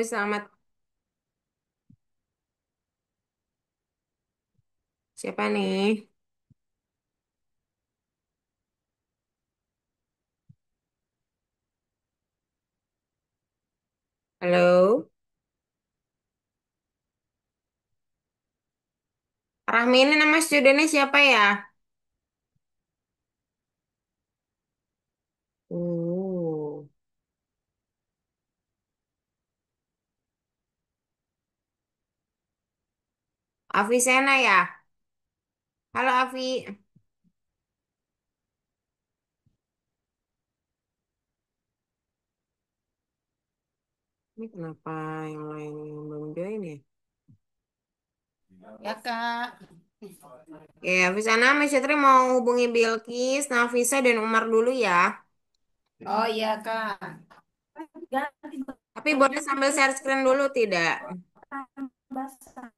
Selamat. Siapa nih? Halo? Rahmi ini nama studennya siapa ya? Oh, Afi Sena ya? Halo Afi. Ini kenapa yang lain belum join ya? Ya Kak. Oke, Afi Sena sama Cetri mau hubungi Bilkis, Nafisa, dan Umar dulu ya. Oh iya Kak. Ganti Tapi boleh baju sambil share screen dulu tidak? basah.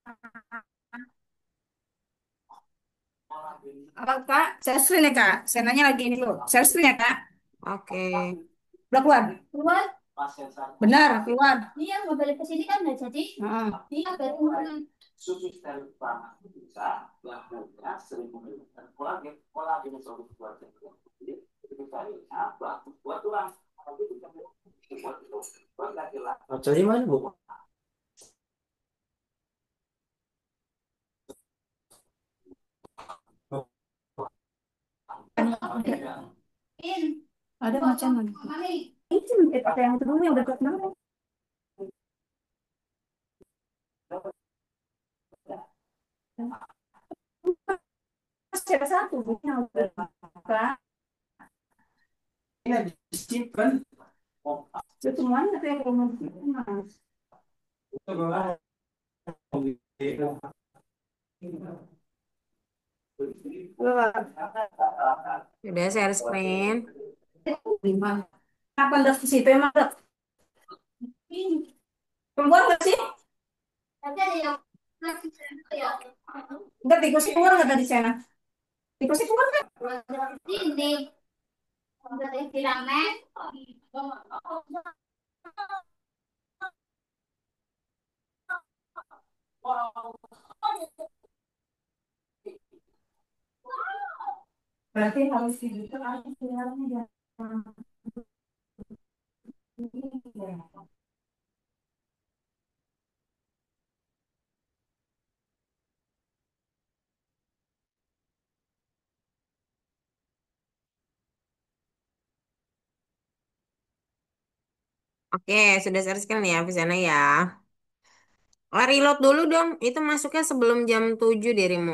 Apa Kak? Share screen ya Kak? Saya nanya lagi ini dulu. Share screen ya Kak? Oke. Udah keluar? Keluar. Benar, keluar. Iya, mau balik ke sini kan nggak jadi. Heeh. Iya, baru. Jadi mana bu? Ada macam mana? Itu pakai yang itu dulu yang dekat mana? Siapa satu? Yang dekat. Ini disimpan. Itu mana tuh yang mau mas? Sudah share screen. Lima. Kapan dah ke situ emang? Perempuan nggak sih? Ada yang nggak tikusnya keluar nggak tadi sana? Tikusnya keluar nggak? Ini di ramen. Berarti harus gitu harus siarannya jangan. Oke, sudah share screen ya, Afi Sena ya. Oh, reload dulu dong. Itu masuknya sebelum jam 7 dirimu.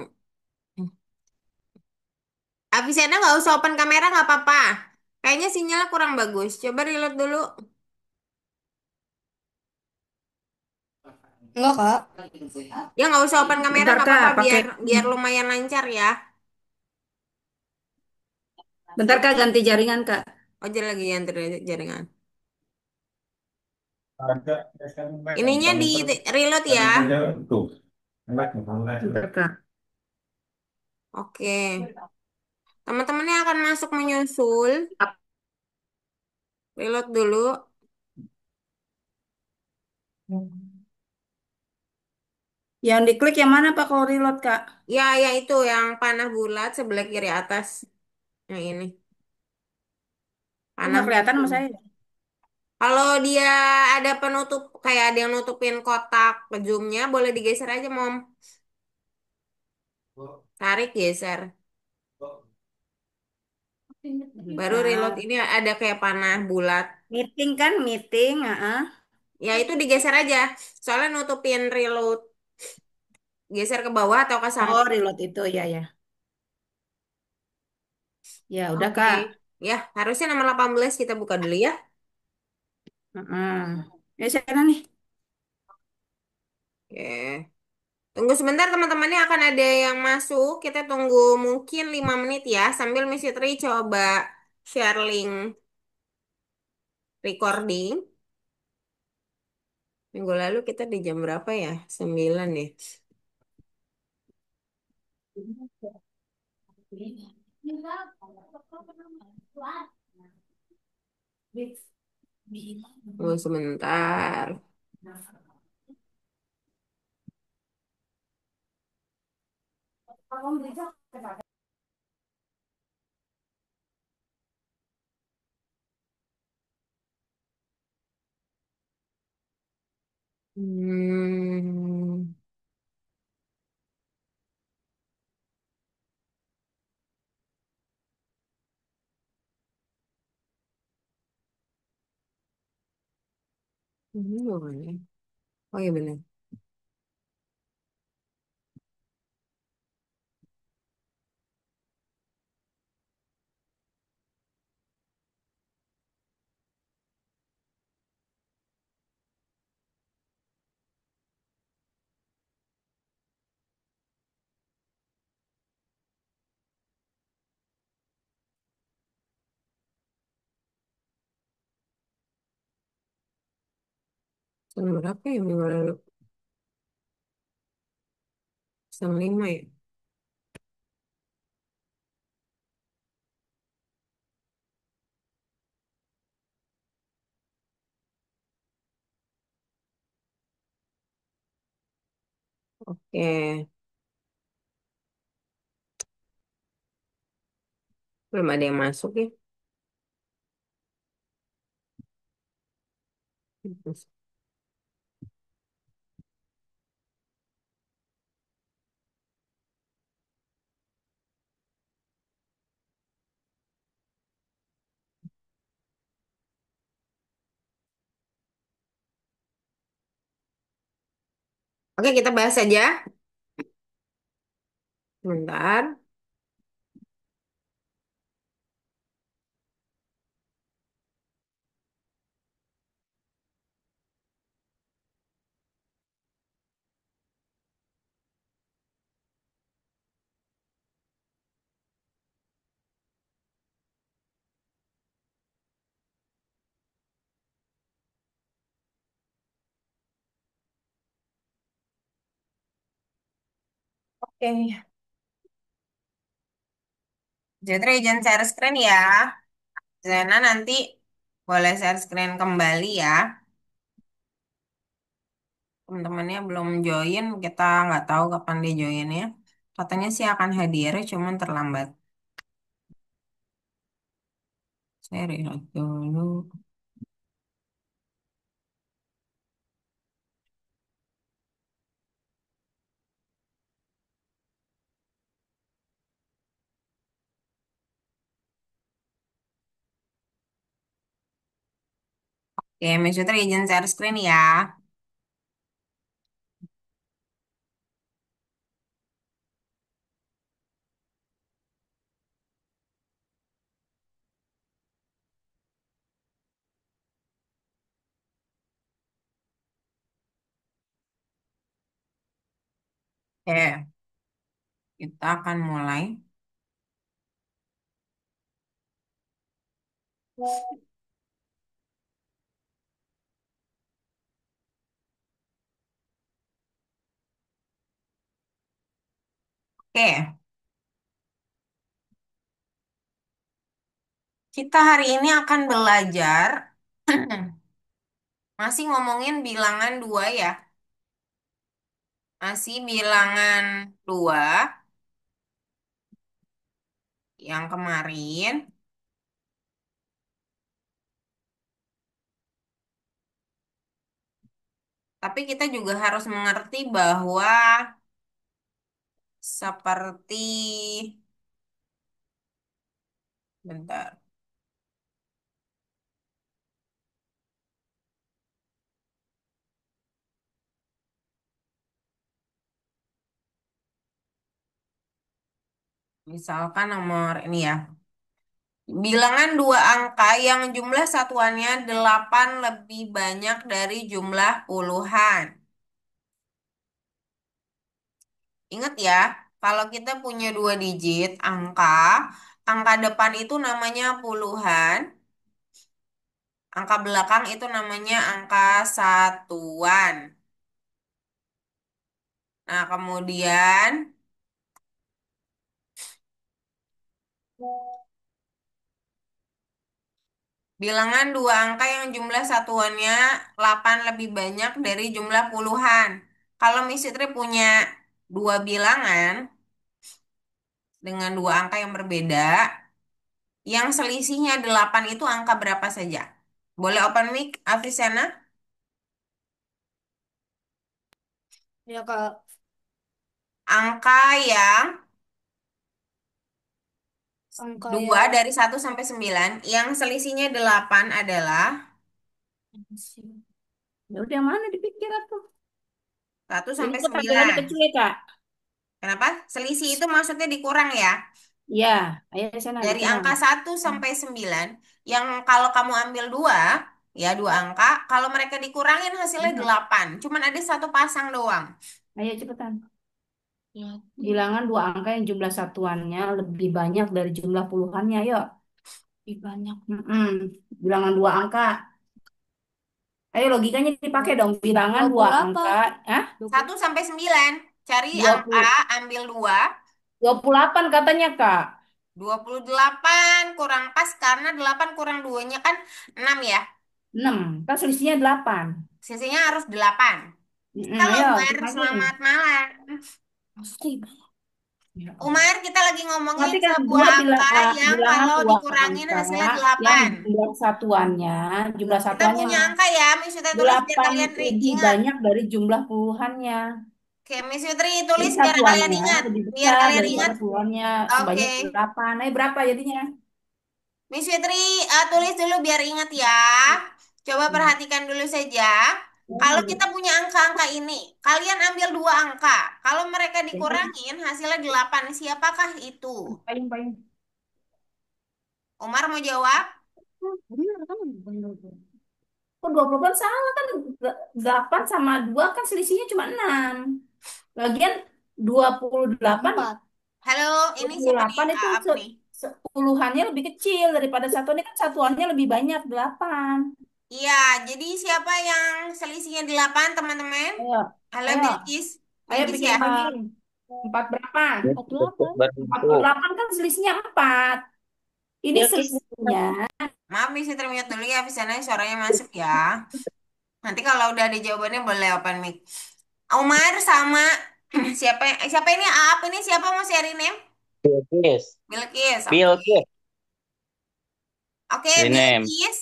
Avisena nggak usah open kamera nggak apa-apa. Kayaknya sinyalnya kurang bagus. Coba reload dulu. Enggak, Kak. Ya nggak usah open kamera Bentar, nggak Kak, apa-apa pakai biar biar lumayan lancar ya. bentar Kak ganti jaringan, Kak. Oh jadi lagi yang jaringan. Ada Ininya di reload ya. tuh. Bentar, Kak. Oke. Teman-temannya akan masuk menyusul. Reload dulu. Yang diklik yang mana Pak kalau reload, Kak? Ya ya itu yang panah bulat sebelah kiri atas. Yang ini. Oh, nggak Panahnya kelihatan itu. sama saya. Kalau dia ada penutup kayak ada yang nutupin kotak zoomnya boleh digeser aja, Mom. Tarik geser. Baru reload Bentar. ini ada kayak panah bulat. Meeting kan, meeting. Ya itu digeser aja. Soalnya nutupin reload. Geser ke bawah atau ke Oh, samping. reload itu, ya, ya. Ya, udah, Oke. Kak. Ya, harusnya nomor 18 kita buka dulu ya. Ya, saya nih. Oke. Tunggu sebentar teman-temannya akan ada yang masuk. Kita tunggu mungkin 5 menit ya. Sambil Miss Fitri coba share link recording. Minggu lalu kita di jam berapa ya? 9 ya. Tunggu sebentar. Hmm, ini bukan ya? Oh iya benar. Jam berapa ya minggu lalu? Jam 5 ya? Oke, belum ada yang masuk ya? Oke, kita bahas aja. Sebentar. Oke, jadi izin share screen ya. Zena nanti boleh share screen kembali ya. Teman-temannya belum join, kita nggak tahu kapan dia join ya. Katanya sih akan hadir, cuman terlambat. Saya lihat dulu. Oke, Miss Fitri izin share screen ya. Oke, kita akan mulai. Oke, kita hari ini akan belajar masih ngomongin bilangan dua ya. Masih bilangan dua yang kemarin. Tapi kita juga harus mengerti bahwa seperti, bentar, misalkan nomor ini ya. Bilangan dua angka yang jumlah satuannya 8 lebih banyak dari jumlah puluhan. Ingat ya, kalau kita punya dua digit angka, angka depan itu namanya puluhan, angka belakang itu namanya angka satuan. Nah, kemudian bilangan dua angka yang jumlah satuannya 8 lebih banyak dari jumlah puluhan. Kalau Miss Fitri punya dua bilangan, dengan dua angka yang berbeda, yang selisihnya 8 itu angka berapa saja? Boleh open mic, Afrisana? Ya Kak, Angka yang angka 2 yang dari 1 sampai 9, yang selisihnya 8 adalah ya udah yang mana dipikir tuh. satu Ini sampai tuh tabelanya sembilan. kecil ya Kak. Kenapa? Selisih itu maksudnya dikurang ya. Iya, ayo di sana Dari dikurang. angka 1 sampai 9, yang kalau kamu ambil dua, ya dua angka, kalau mereka dikurangin hasilnya Iya. 8. Cuman ada satu pasang doang. Ayo cepetan. Bilangan dua angka yang jumlah satuannya lebih banyak dari jumlah puluhannya. Yuk. Lebih banyak. Bilangan dua angka. Ayo logikanya dipakai dong. Bilangan dua angka. Ah, 1 sampai 9. Cari dua angka, puluh ambil dua. 28 katanya Kak. 28 kurang pas karena 8 kurang 2-nya kan 6 ya. 6. Kan selisihnya 8. Sisinya harus 8. Halo Ayo, Umar, dibagi. selamat malam. Pasti. Ya Allah. Umar, kita lagi ngomongin Berarti kan sebuah angka yang bilangan kalau dua dikurangin angka hasilnya yang 8. jumlah Kita satuannya punya angka ya, Miss Yuta tulis biar 8 kalian lebih ingat. banyak dari jumlah puluhannya. Oke, Miss Yutri Jadi tulis biar kalian satuannya ingat. lebih Biar besar kalian ingat. daripada puluhannya Oke, sebanyak 8. Berapa jadinya? Miss Yutri tulis dulu biar ingat ya. Coba perhatikan dulu saja. Kalau kita punya angka-angka ini, kalian ambil dua angka. Kalau mereka dikurangin, hasilnya 8. Siapakah itu? Payung, payung. Umar mau jawab? Bener kan? Bener. Kok 20 kan salah kan? 8 sama 2 kan selisihnya cuma 6. Lagian 28, Halo, dua ini puluh siapa nih? delapan itu Apa nih? sepuluhannya lebih kecil daripada satu ini kan satuannya lebih banyak 8. Iya, jadi siapa yang selisihnya 8, teman-teman? Ayo, Halo, ayo, Bilkis. ayo Bilkis ya? bikin-bikin. 4 berapa? Empat Bantu. puluh delapan kan selisihnya 4. Ini selisihnya. Maaf, Miss Fitri mute dulu ya. Bisa suaranya masuk ya. Nanti kalau udah ada jawabannya boleh open mic. Umar sama siapa ini? Apa ini? Siapa mau sharing name? Bilkis. Bilkis. Oke. Bilkis. Oke, Rename. Bilkis.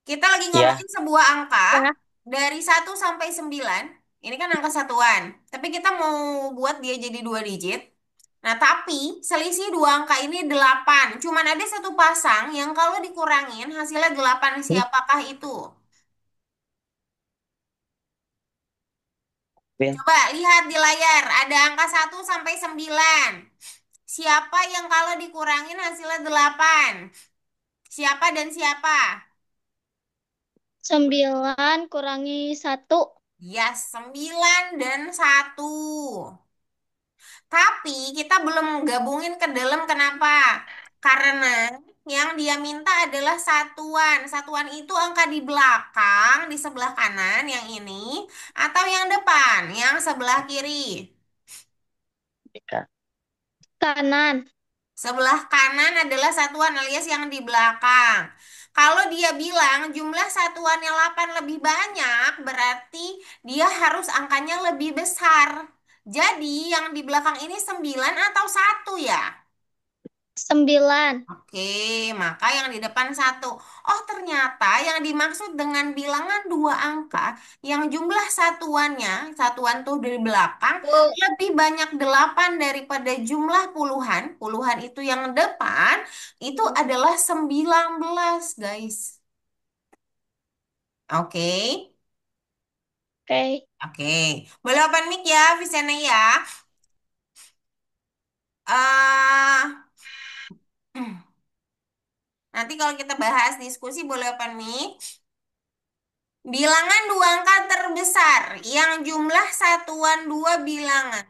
Kita lagi Ya. ngomongin sebuah angka dari 1 sampai 9. Ini kan angka satuan. Tapi kita mau buat dia jadi 2 digit. Nah, tapi selisih dua angka ini 8. Cuman ada satu pasang yang kalau dikurangin hasilnya 8. Siapakah itu? Bil. Coba lihat di layar, ada angka 1 sampai 9. Siapa yang kalau dikurangin hasilnya 8? Siapa dan siapa? 9 kurangi 1. Ya, 9 dan 1. Tapi kita belum gabungin ke dalam, kenapa? Karena yang dia minta adalah satuan. Satuan itu angka di belakang, di sebelah kanan yang ini, atau yang depan, yang sebelah kiri. Ya. Kanan. Sebelah kanan adalah satuan alias yang di belakang. Kalau dia bilang jumlah satuannya 8 lebih banyak, berarti dia harus angkanya lebih besar. Jadi yang di belakang ini 9 atau 1 ya? 9. Oke, maka yang di depan 1. Oh, ternyata yang dimaksud dengan bilangan dua angka, yang jumlah satuannya, satuan tuh dari belakang, Bu, lebih banyak 8 daripada jumlah puluhan. Puluhan itu yang depan, itu adalah 19, guys. Oke, oke. oke. Boleh open mic ya, Visena ya. Nanti kalau kita bahas diskusi boleh open mic. Bilangan dua angka terbesar yang jumlah satuan dua bilangan,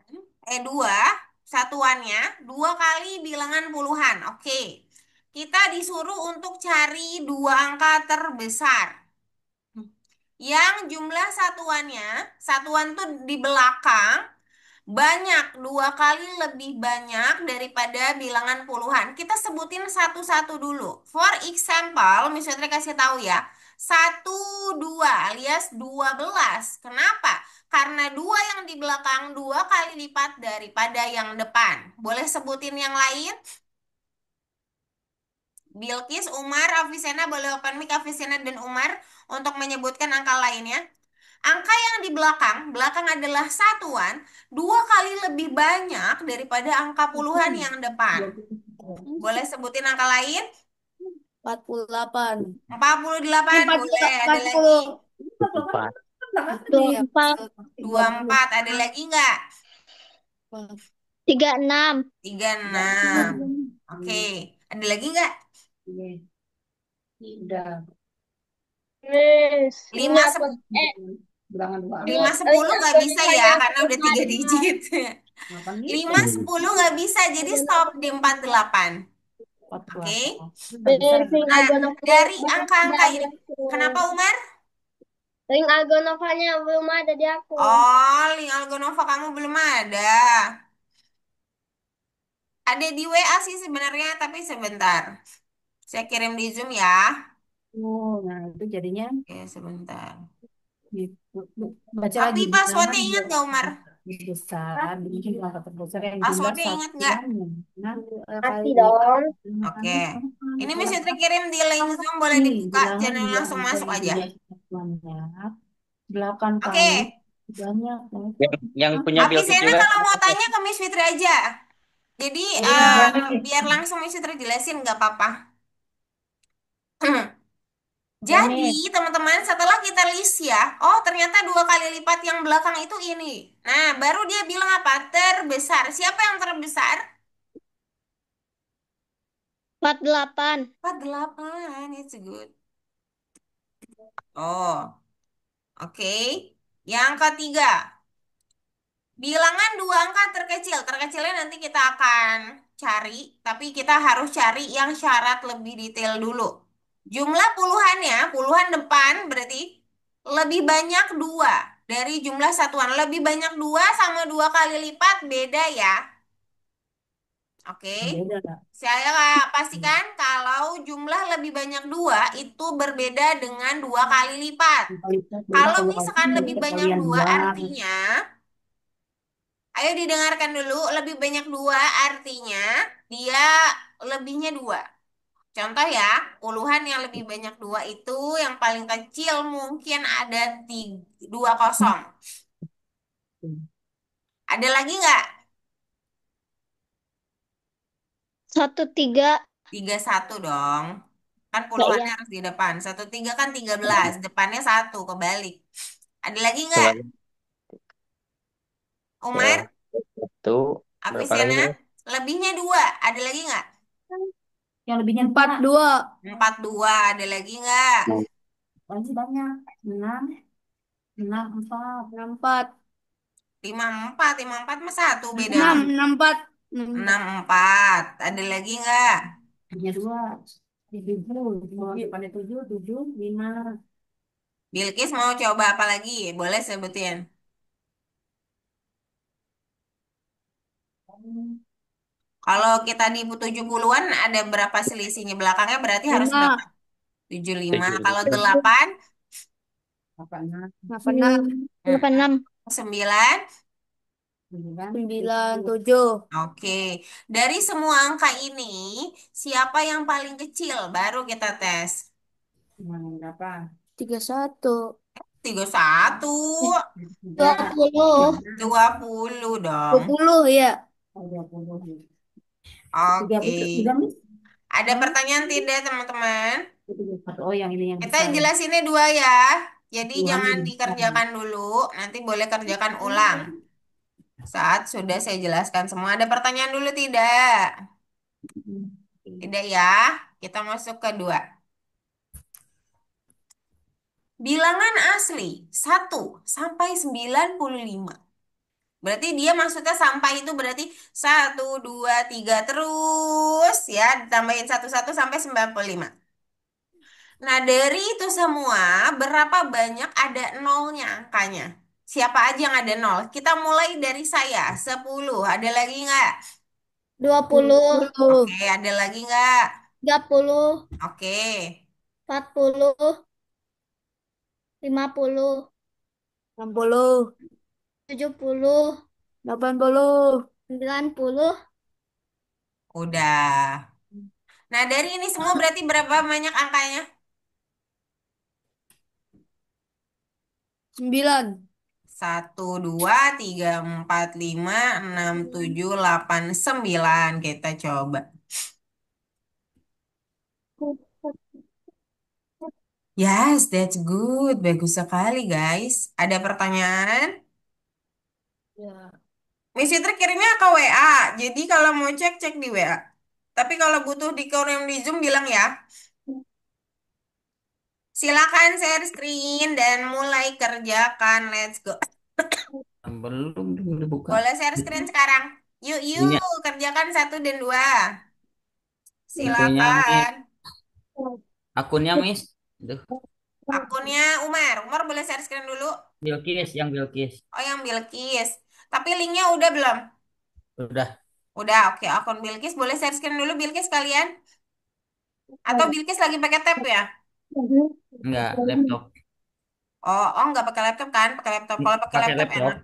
dua satuannya dua kali bilangan puluhan. Oke, kita disuruh untuk cari dua angka terbesar yang jumlah satuannya, satuan tuh di belakang Banyak, dua kali lebih banyak daripada bilangan puluhan. Kita sebutin satu-satu dulu. For example, misalnya kasih tahu ya. Satu, dua alias 12. Kenapa? Karena dua yang di belakang dua kali lipat daripada yang depan. Boleh sebutin yang lain? Bilkis, Umar, Afisena, boleh open mic Afisena dan Umar untuk menyebutkan angka lainnya. Angka yang di belakang, belakang adalah satuan, dua kali lebih banyak daripada angka puluhan yang depan. Boleh sebutin angka lain? 48. 48, boleh. Ada lagi? 40. Empat. 24, 24, ada lagi nggak? 36, 36. Oke, ada lagi nggak? Udah. Miss, 5, 5, 10 nggak bisa ya, karena udah 3 digit. 5, 10 nggak bisa, jadi stop di 48. Oke. Nah, dari angka-angka ini, kenapa Umar? Ring Algonovanya belum ada di aku. Oh, link Algonova kamu belum ada. Ada di WA sih sebenarnya, tapi sebentar. Saya kirim di Zoom ya. Oh, nah itu jadinya Oke, sebentar. baca Tapi lagi passwordnya bilangan ingat nggak Umar? besar bikin angka terbesar yang jumlah Passwordnya ingat nggak? satuannya. Nah, Mati kali dong. Oke. Ini Miss Fitri kirim di link Zoom, boleh nih dibuka. bilangan Jangan dua langsung angka masuk yang aja. jumlah satuannya 8 Oke. kali banyak. Yang punya Bilkis Afisena juga. kalau mau tanya ke Miss Fitri aja. Jadi Iya. biar langsung Miss Fitri jelasin nggak apa-apa. Ya, Jadi, Miss. teman-teman, setelah kita list ya, oh ternyata dua kali lipat yang belakang itu ini. Nah, baru dia bilang apa? Terbesar. Siapa yang terbesar? 48, 48. It's good. Oh, oke. Yang ketiga, bilangan dua angka terkecil. Terkecilnya nanti kita akan cari, tapi kita harus cari yang syarat lebih detail dulu. Jumlah puluhannya, puluhan depan berarti lebih banyak dua dari jumlah satuan. Lebih banyak dua sama dua kali lipat beda ya. Oke. Beda nggak? Saya pastikan kalau jumlah lebih banyak dua itu berbeda dengan dua kali lipat. Beda Kalau kalau misalkan lebih banyak kalian dua buang. artinya, ayo didengarkan dulu, lebih banyak dua artinya dia lebihnya dua. Contoh ya, puluhan yang lebih banyak dua itu yang paling kecil mungkin ada dua kosong. Ada lagi nggak? 13. Tiga satu dong. Kan Ya, puluhannya iya. harus di depan. Satu tiga kan 13, depannya satu kebalik. Ada lagi nggak? Coba ya. Umar, Itu berapa lagi Afisena, tuh? lebihnya dua. Ada lagi nggak? Yang lebihnya 42. 42. Ada lagi nggak? Masih banyak. 6, 4. 4. 54, 54 mah satu beda 6, mah. 4. 64. Ada lagi nggak? Punya 2. 7. Depannya 7, 7, 5. Bilkis mau coba apa lagi? Boleh sebutin. Kalau kita di 70-an ada berapa selisihnya belakangnya berarti harus berapa? 5. 75. Tujuh. Kalau 8, 86. 86, 9. 9, 7. Oke. Dari semua angka ini, siapa yang paling kecil? Baru kita tes. Berapa? 31. 31. 20, 20 dong. 20 ya. 20. Oke. 30. Ada pertanyaan tidak, teman-teman? Oh, yang ini yang Kita besar ya. jelasinnya dua ya. Jadi Tuhan jangan yang besar. dikerjakan dulu, nanti boleh kerjakan ulang. Saat sudah saya jelaskan semua, ada pertanyaan dulu tidak? Tidak ya. Kita masuk ke dua. Bilangan asli 1 sampai 95. Berarti dia maksudnya sampai itu berarti 1, 2, 3 terus ya. Ditambahin 1 1 sampai 95. Nah, dari itu semua, berapa banyak ada nolnya angkanya? Siapa aja yang ada nol? Kita mulai dari saya, 10. Ada lagi nggak? 20, Oke, ada lagi nggak? 30, Oke. 40, 50, 60, 70, 80. 90. Udah. Nah, dari ini semua berarti berapa banyak angkanya? 9. 1, 2, 3, 4, 5, 6, 7, 8, 9. Kita coba. Yes, that's good. Bagus sekali, guys. Ada pertanyaan? Ya. Miss Fitri kirimnya ke WA. Jadi kalau mau cek, cek di WA. Tapi kalau butuh dikirim di Zoom, bilang ya. Silakan share screen dan mulai kerjakan. Let's go. Belum dibuka. Boleh share screen sekarang. Yuk, Ini yuk. Kerjakan 1 dan 2. itunya Miss. Silakan. Akunnya Miss. Duh, Akunnya Umar. Umar boleh share screen dulu. Bilkis yang Bilkis. Oh, yang Bilkis. Tapi linknya udah belum? Udah. Udah, oke. Akun Bilkis boleh share screen dulu Bilkis kalian? Atau Bilkis lagi pakai tab ya? Enggak, laptop. Oh, oh nggak pakai laptop kan? Pakai laptop. Kalau pakai Pakai laptop laptop. enak.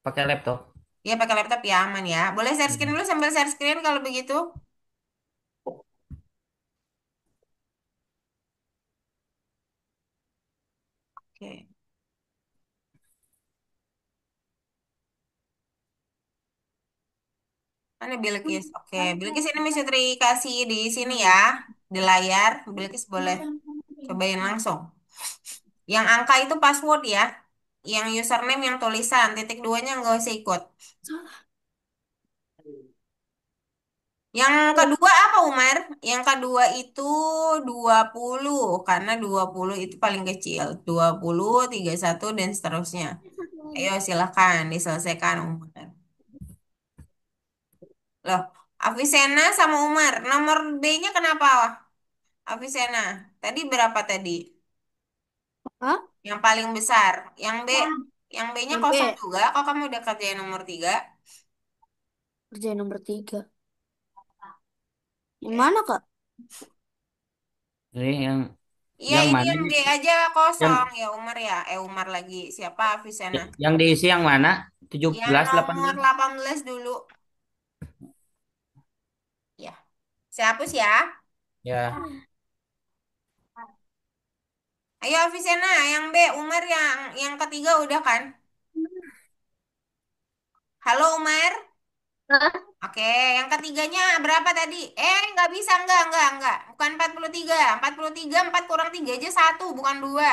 Pakai laptop. Iya, pakai laptop ya aman ya. Boleh share screen dulu sambil share screen kalau begitu. Oke. Mana Bilkis? Oke, Bilkis ini Miss Fitri kasih di sini ya, di layar. Bilkis boleh cobain langsung. Yang angka itu password ya. Yang username yang tulisan, titik duanya nggak usah ikut. Yang kedua apa Umar? Yang kedua itu 20 karena 20 itu paling kecil. 20, 31 dan seterusnya. Ayo silahkan diselesaikan Umar. Loh, Avicenna sama Umar. Nomor B-nya kenapa? Avicenna. Tadi berapa tadi? Hah? Yang paling besar. Yang B. Yang B-nya Yang kosong B. juga. Kok kamu udah kerjain nomor 3? Kerjaan nomor 3. Yang Ya. mana, Kak? Ini yang Iya, yang ini mana? yang D aja Yang kosong. Ya Umar ya. Umar lagi. Siapa Avicenna? yang diisi yang mana? Yang 17, nomor 18. 18 dulu. Ya. Saya hapus ya. Ya, Ayo Avicenna, yang B. Umar yang ketiga udah kan? Halo Umar. Hah? Oke, yang ketiganya berapa tadi? Nggak bisa, enggak. Bukan 43. 43, 4 kurang 3 aja 1, bukan 2.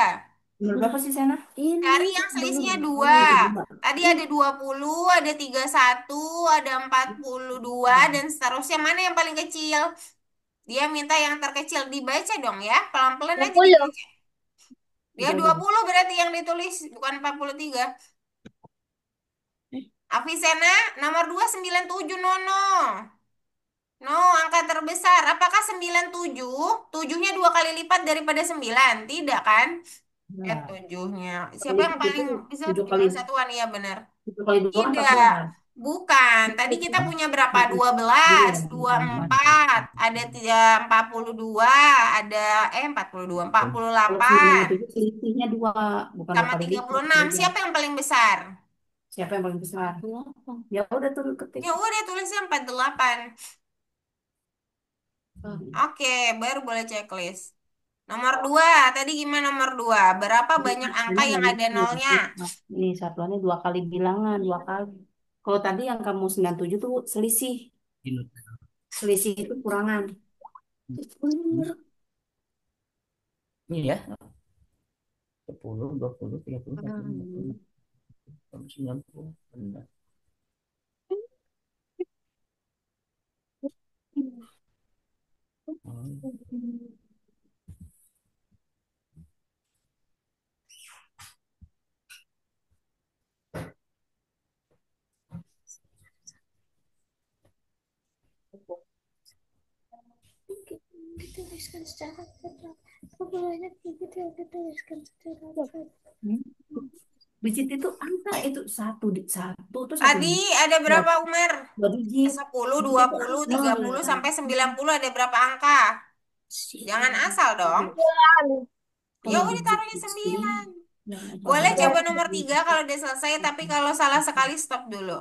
Nomor berapa sih, Sena? Ini Cari yang belum. selisihnya Oh, 2. ini udah 2. Tadi ada 20, ada 31, ada 42, dan seterusnya. Mana yang paling kecil? Dia minta yang terkecil. Dibaca dong ya, pelan-pelan aja 20. dibaca. Dia 30. 20 berarti yang ditulis, bukan 43. Eh, Avicenna, nomor 2 97, Nono. No, angka terbesar. Apakah 97? Tujuhnya 2 kali lipat daripada 9? Tidak kan? Nah, Tujuhnya. kalau Siapa yang itu paling bisa 7 kali jumlah satuan? Iya benar. 7 kali 2 kan Tidak. 14. Bukan. Tadi kita punya berapa? 12, 24. Ada 42. Ada 42, Kalau 9 sama 48. 7 selisihnya 2, bukan 2 Sama kali tiga lipat. puluh enam. Beda. Siapa yang paling besar? Siapa yang paling besar? Ya udah tuh ketik. Ya udah tulisnya 48. Oke, baru boleh checklist. Nomor 2, tadi gimana nomor 2? Berapa banyak angka Ini yang nggak ada bisa nolnya? ini satuannya 2 kali bilangan, 2 kali. Kalau tadi yang kamu 97 tuh selisih. Selisih itu kurangan. ini ya. 10, 20, 30, 40, 50, 90. Benar. Oh, Dituliskan secara berat. Berapa banyak begitu yang dituliskan secara berat? Digit itu angka itu satu tuh satu Tadi digit. ada Dua, berapa, Umar? dua digit. 10, Digit dua itu puluh, nol. 30 sampai 90 ada berapa angka? Jangan asal dong. Ya Kalau udah digit taruhnya itu 9. yang ada Boleh berapa? coba nomor 3 kalau udah selesai, tapi kalau salah sekali stop dulu.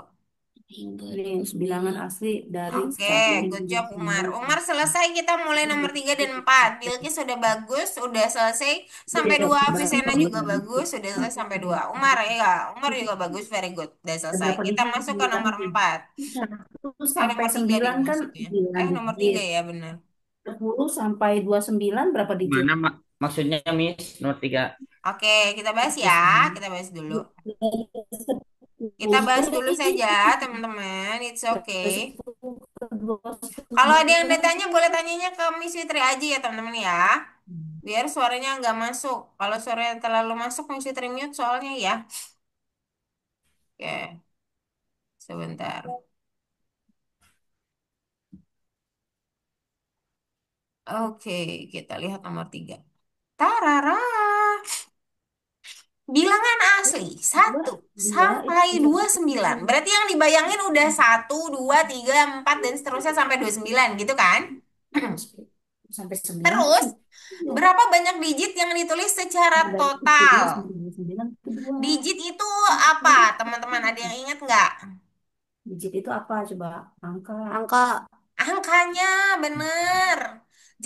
Ini bilangan asli dari Oke, satu good hingga job Umar. 9. Umar selesai, kita mulai nomor 3 dan 4. Bilkis sudah bagus, sudah selesai sampai 2. Avicenna juga bagus, sudah selesai sampai 2. Umar ya, Umar juga bagus, very good. Udah Ada selesai. berapa Kita digit masuk ke nomor bilangnya? 4. 1 sampai Nomor 3 deh 9 kan masuknya. 9 Nomor 3 digit. ya benar. 10 sampai 29 berapa digit? Mana maksudnya Miss nomor 3? Oke, kita bahas ya. Kita bahas dulu. Kita bahas 10 dulu saja, teman-teman. It's okay. dari 10 ke Kalau ada yang 29. ditanya, boleh tanyanya ke Miss Fitri aja ya, teman-teman ya. Biar suaranya nggak masuk. Kalau suaranya terlalu masuk, Miss Fitri mute soalnya ya. Oke, sebentar. Oke, kita lihat nomor 3. Tarara. Bilangan asli Dua, satu dua itu sampai bisa 29. Berarti yang dibayangin udah 1, 2, 3, 4 dan seterusnya sampai 29 gitu kan? sampai 9 Terus, ya. berapa banyak digit yang ditulis secara Dari 10 total? sampai 29 kedua. Digit itu apa, teman-teman? Ada yang ingat nggak? Digit itu apa coba? Angka. Angkanya, bener.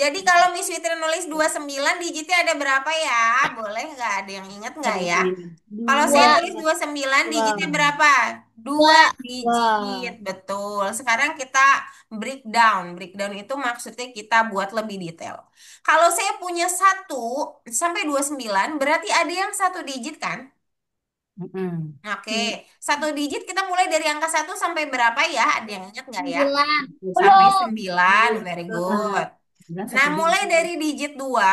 Jadi kalau Miss Fitri nulis 29, digitnya ada berapa ya? Boleh nggak? Ada yang ingat nggak Ada ya? 9. Kalau saya Dua. nulis 29, digitnya Dua. berapa? Dua Dua. digit, Dua. betul. Sekarang kita breakdown. Breakdown itu maksudnya kita buat lebih detail. Kalau saya punya 1 sampai 29, berarti ada yang satu digit kan? Mm-mm. Oke, satu digit kita mulai dari angka 1 sampai berapa ya? Ada yang ingat nggak ya? Sembilan. Sampai Belum. 9, very good. Bilang Nah, satu mulai digit. dari digit 2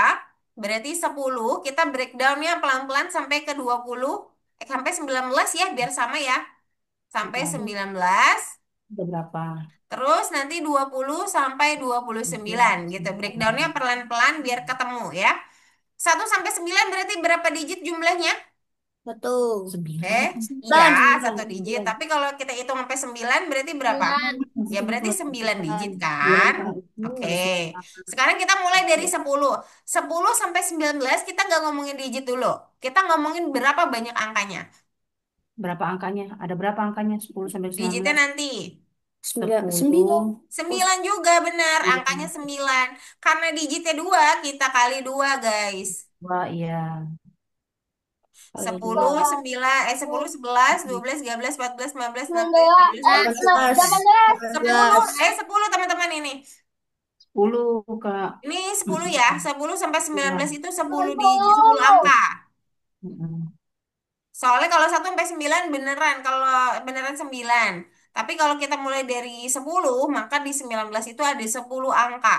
berarti 10, kita breakdownnya pelan-pelan sampai ke 20, sampai 19 ya, biar sama ya. Sampai Bentar, 19, ada berapa? terus nanti 20 sampai 29 gitu. Breakdownnya pelan-pelan biar ketemu ya. 1 sampai 9 berarti berapa digit jumlahnya? Satu. 9 Eh, apa sih? iya, Sembilan. satu digit. 9. Tapi kalau kita hitung sampai 9 berarti berapa? Sembilan. Ya Maksudnya berarti kalau 9 bukan digit di kan? rangka itu Oke. ada 9 Sekarang kita mulai dari 10. 10 sampai 19 kita nggak ngomongin digit dulu. Kita ngomongin berapa banyak angkanya. berapa angkanya? Ada berapa angkanya? 10 sampai Digitnya 19. nanti. Sembilan. 10. 9 juga benar. Angkanya 9. Karena digitnya 2 kita kali 2 guys. Wah, iya. Kali 10, 2. 9, 10, 11, 12, 13, 14, 15, 16, 17, 18, 19, 20. 18. 10, 10 teman-teman ini. 10, Kak. Ini 10 ya, 10 sampai 19 Iya. itu 10 digit, 10 angka. Mm-mm. Soalnya kalau 1 sampai 9 beneran, kalau beneran 9. Tapi kalau kita mulai dari 10, maka di 19 itu ada 10 angka.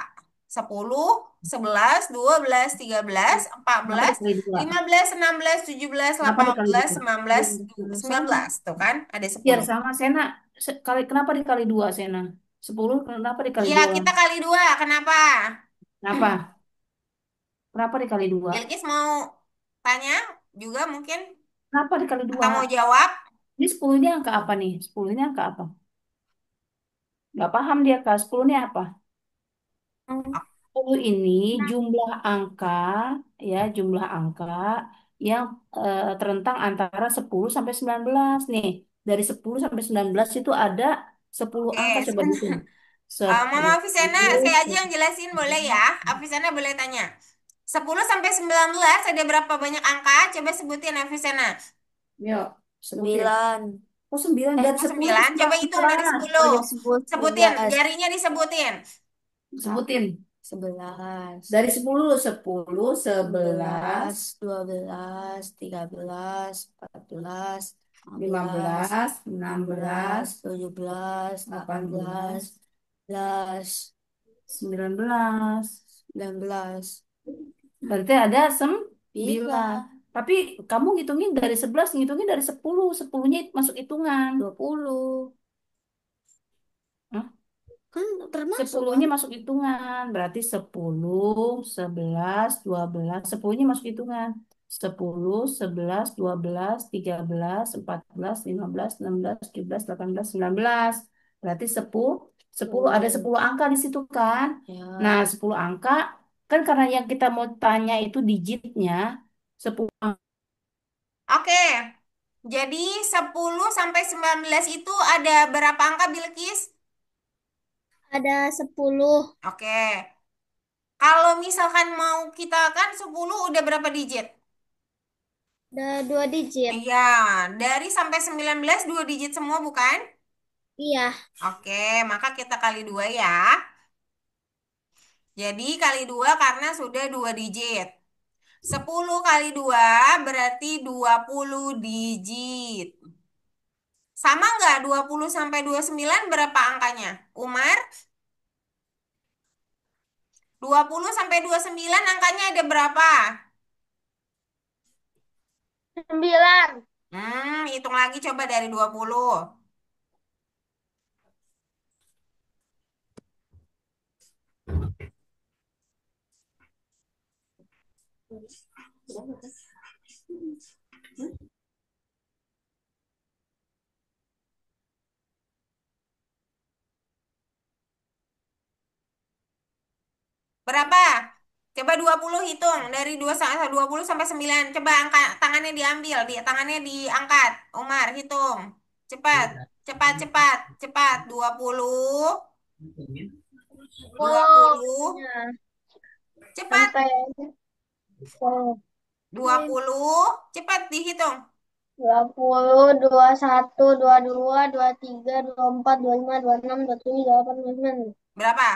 10, 11, 12, 13, empat Kenapa belas, dikali 2? 15, 16, 17, Kenapa 18, dikali 2? 19, sembilan Sama. belas Tuh kan, ada Biar 10. sama, Sena. Kenapa dikali 2, Sena? 10, kenapa dikali Iya, 2? kita kali 2. Kenapa? Kenapa? Kenapa dikali 2? Bilkis mau tanya juga mungkin? Kenapa dikali 2? Atau mau jawab? Ini 10 ini angka apa nih? 10 ini angka apa? Nggak paham dia, Kak. 10 ini apa? 10 ini jumlah angka, ya, jumlah angka yang terentang antara 10 sampai 19 nih. Dari 10 sampai 19 itu ada 10 Oke, angka, coba hitung. Mama 10, Afisana, saya aja yang jelasin boleh ya? Afisana boleh tanya. 10 sampai 19 ada berapa banyak angka? Coba sebutin Afisana. yuk, sebutin. 9. Oh, 9 dari Oh, 10 ke 9. Coba hitung dari 19. 10. Oh, yang sebut Sebutin, 11. jarinya disebutin. Sebutin. 11. Dari 10, 10, 11, 11, 12, 13, 14, 15, 15, 16, 17, 18, 18, 19, 19. 19. Berarti ada 9. Bisa. Tapi kamu ngitungin dari 11, ngitungin dari 10. 10-nya masuk hitungan. 20. Hah? Kan termasuk 10-nya kan? masuk hitungan. Berarti 10, 11, 12. 10-nya masuk hitungan. 10, 11, 12, 13, 14, 15, 16, 17, 18, 19. Berarti 10, 10 ada 10 angka di situ kan? Ya. Nah, 10 angka kan karena yang kita mau tanya itu digitnya, 10 angka. Oke. Jadi 10 sampai 19 itu ada berapa angka Bilkis? Ada 10. Oke. Kalau misalkan mau kita kan 10 udah berapa digit? Ada 2 digit. Iya, dari sampai 19 dua digit semua bukan? Iya. Oke, maka kita kali dua ya. Jadi kali dua karena sudah dua digit. 10 kali 2 berarti 20 digit. Sama nggak 20 sampai 29 berapa angkanya? Umar, 20 sampai 29 angkanya ada berapa? 9. Hitung lagi coba dari 20. Berapa? Coba 20 hitung. Dari 20 sampai 9. Coba angka tangannya diambil, tangannya diangkat. Umar hitung. Cepat. Cepat, cepat, cepat. 20, 10. 20. Ya. Cepat. Sampai 10. 20. Cepat dihitung. 20, 21, 22, 23, 24, 25, 26, 27, 28, 29. Berapa?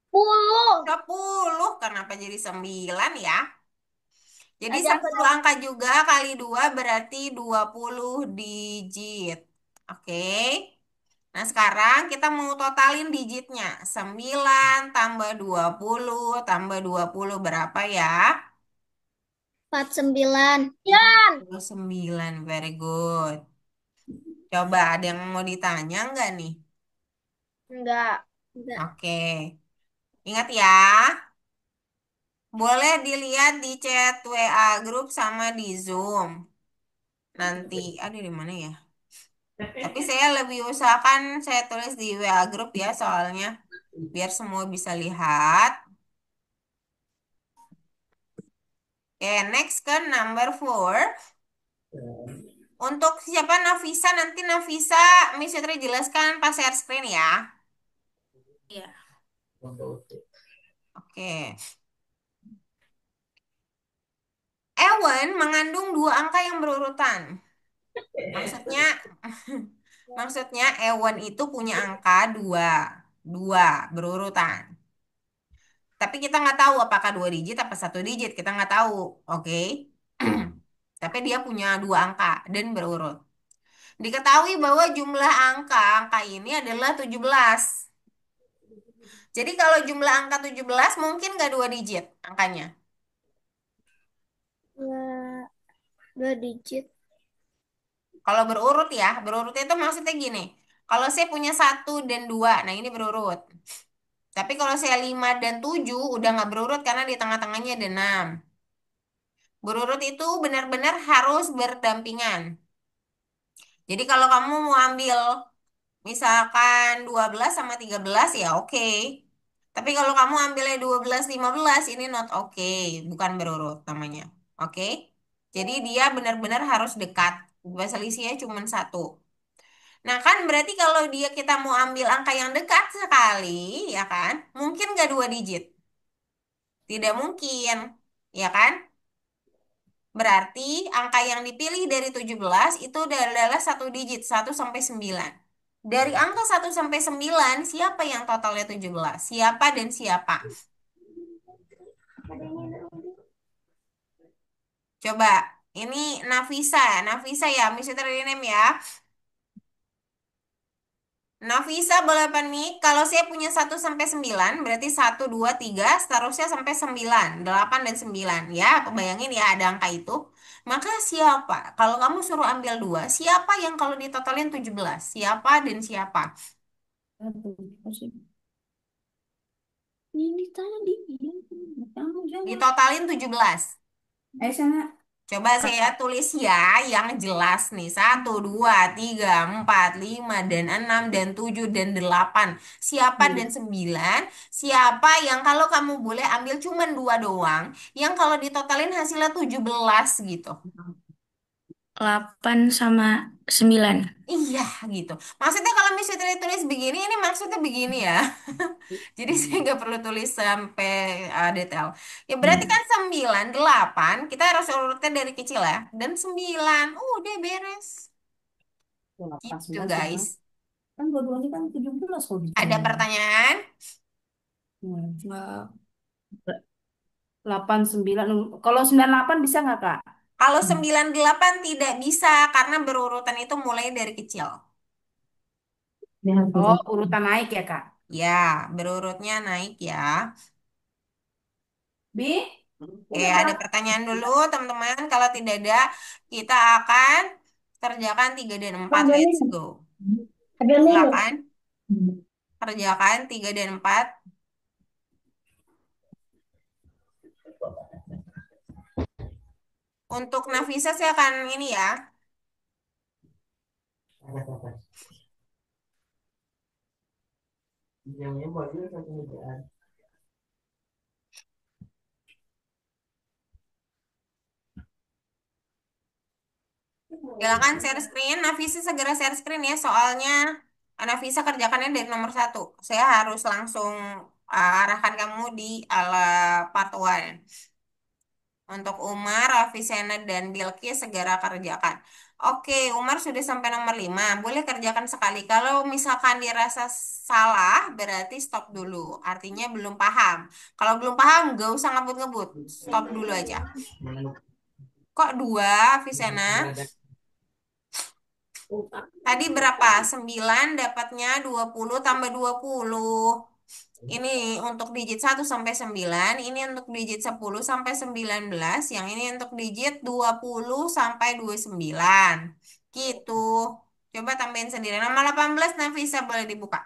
10. 10. Kenapa jadi 9 ya? Jadi Tadi aku 10 udah angka juga kali 2 berarti 20 digit. Oke. Nah, sekarang kita mau totalin digitnya. 9 tambah 20 tambah 20 berapa ya? 49. Ya. 49. Very good. Coba ada yang mau ditanya nggak nih? Enggak. Enggak. Oke. Ingat ya, boleh dilihat di chat WA grup sama di Zoom. Nanti, ada di mana ya? Tapi saya lebih usahakan saya tulis di WA grup ya soalnya biar semua bisa lihat. Oke, next ke number 4. Untuk siapa Nafisa, nanti Nafisa Miss Fitri jelaskan pas share screen ya. Iya. Oke. Ewan mengandung dua angka yang berurutan. Maksudnya, maksudnya Ewan itu punya angka dua, dua berurutan. Tapi kita nggak tahu apakah dua digit apa satu digit, kita nggak tahu, oke? Tapi dia punya dua angka dan berurut. Diketahui bahwa jumlah angka ini adalah 17. Jadi kalau jumlah angka 17 mungkin nggak dua digit angkanya. Dua, 2 digit. Kalau berurut ya, berurut itu maksudnya gini. Kalau saya punya satu dan dua, nah ini berurut. Tapi kalau saya 5 dan 7 udah nggak berurut karena di tengah-tengahnya ada 6. Berurut itu benar-benar harus berdampingan. Jadi kalau kamu mau ambil misalkan 12 sama 13 ya oke. Tapi kalau kamu ambilnya 12 15 ini not oke, bukan berurut namanya. Oke? Jadi dia benar-benar harus dekat. Selisihnya cuma satu. Nah kan berarti kalau kita mau ambil angka yang dekat sekali, ya kan? Mungkin nggak dua digit. Tidak mungkin, ya kan? Berarti angka yang dipilih dari 17 itu adalah satu digit, 1 sampai 9. Dari angka 1 sampai 9, siapa yang totalnya 17? Siapa dan siapa? Coba, ini Nafisa, Nafisa ya, Miss Name ya. Nafisa boleh panik. Kalau saya punya 1 sampai 9, berarti 1, 2, 3, seterusnya sampai 9, 8 dan 9. Ya, bayangin ya ada angka itu. Maka siapa? Kalau kamu suruh ambil dua, siapa yang kalau ditotalin 17? Siapa dan siapa? Aduh, masih. Ini tanya dia. Jangan. Ditotalin 17. Sana. Coba saya tulis ya yang jelas nih. Satu, dua, tiga, empat, lima, dan enam, dan tujuh, dan delapan. Siapa dan sembilan? Siapa yang kalau kamu boleh ambil cuman dua doang. Yang kalau ditotalin hasilnya 17 gitu. 8 sama 9. Iya gitu. Maksudnya kalau misalnya tulis begini, ini maksudnya begini ya. Jadi saya nggak perlu tulis sampai detail. Ya berarti kan 9 8 kita harus urutnya dari kecil ya. Dan 9 udah beres. 8, Gitu 9, 9. guys. Kan dua-duanya kan 17 kalau Ada dicoba. pertanyaan? Hmm. 8, 9. Kalau 98 bisa nggak, Kak? Kalau 98 tidak bisa karena berurutan itu mulai dari kecil. Oh, urutan naik ya, Kak? Ya, berurutnya naik ya. Bi, Oke, udah ada berapa? pertanyaan dulu teman-teman. Kalau tidak ada, kita akan kerjakan 3 dan 4. Ada Let's minum. go. Ada minum. Silakan kerjakan 3 dan 4. Untuk Nafisa saya akan ini ya. Silakan share screen. Nafisa segera share screen ya. Soalnya Nafisa kerjakannya dari nomor satu. Saya harus langsung arahkan kamu di ala part 1. Untuk Umar, Rafisena, dan Bilqis segera kerjakan. Oke, Umar sudah sampai nomor 5. Boleh kerjakan sekali. Kalau misalkan dirasa salah, berarti stop dulu. Artinya belum paham. Kalau belum paham, gak usah ngebut-ngebut. Stop dulu aja. Kok 2, Fisena? Tadi berapa? 9 dapatnya 20 tambah 20. Ini untuk digit 1 sampai 9, ini untuk digit 10 sampai 19, yang ini untuk digit 20 sampai 29. Gitu. Coba tambahin sendiri. Nama 18 Nafisa boleh dibuka.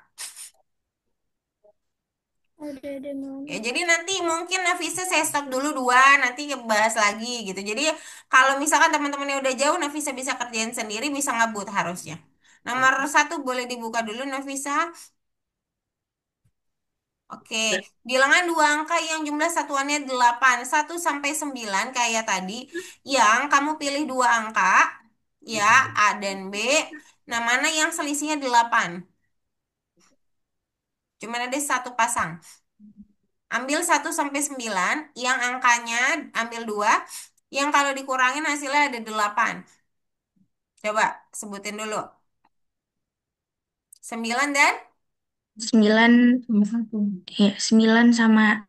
Ada Ya, mana? jadi nanti mungkin Nafisa saya stop dulu 2, nanti bahas lagi gitu. Jadi kalau misalkan teman-temannya udah jauh, Nafisa bisa kerjain sendiri, bisa ngebut harusnya. Nomor 1 boleh dibuka dulu Nafisa. Oke, bilangan dua angka yang jumlah satuannya 8, 1 sampai 9 kayak tadi. Yang kamu pilih dua angka, ya, A dan B. Nah, mana yang selisihnya 8? Cuman ada satu pasang. Ambil 1 sampai 9, yang angkanya ambil 2, yang kalau dikurangin hasilnya ada 8. Coba sebutin dulu. 9 dan 9 ya, 9 sama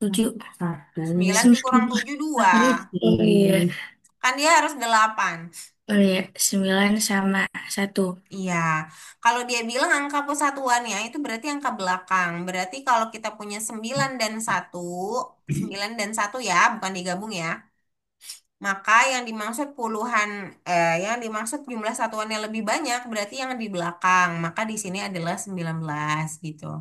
7. 9 dikurang 7 2. Oh iya. Kan dia harus 8. Oh iya, 9 sama 1. Iya, kalau dia bilang angka persatuannya itu berarti angka belakang. Berarti kalau kita punya 9 dan 1, 9 dan 1 ya, bukan digabung ya. Maka yang dimaksud yang dimaksud jumlah satuannya lebih banyak berarti yang di belakang. Maka di sini adalah 19 gitu.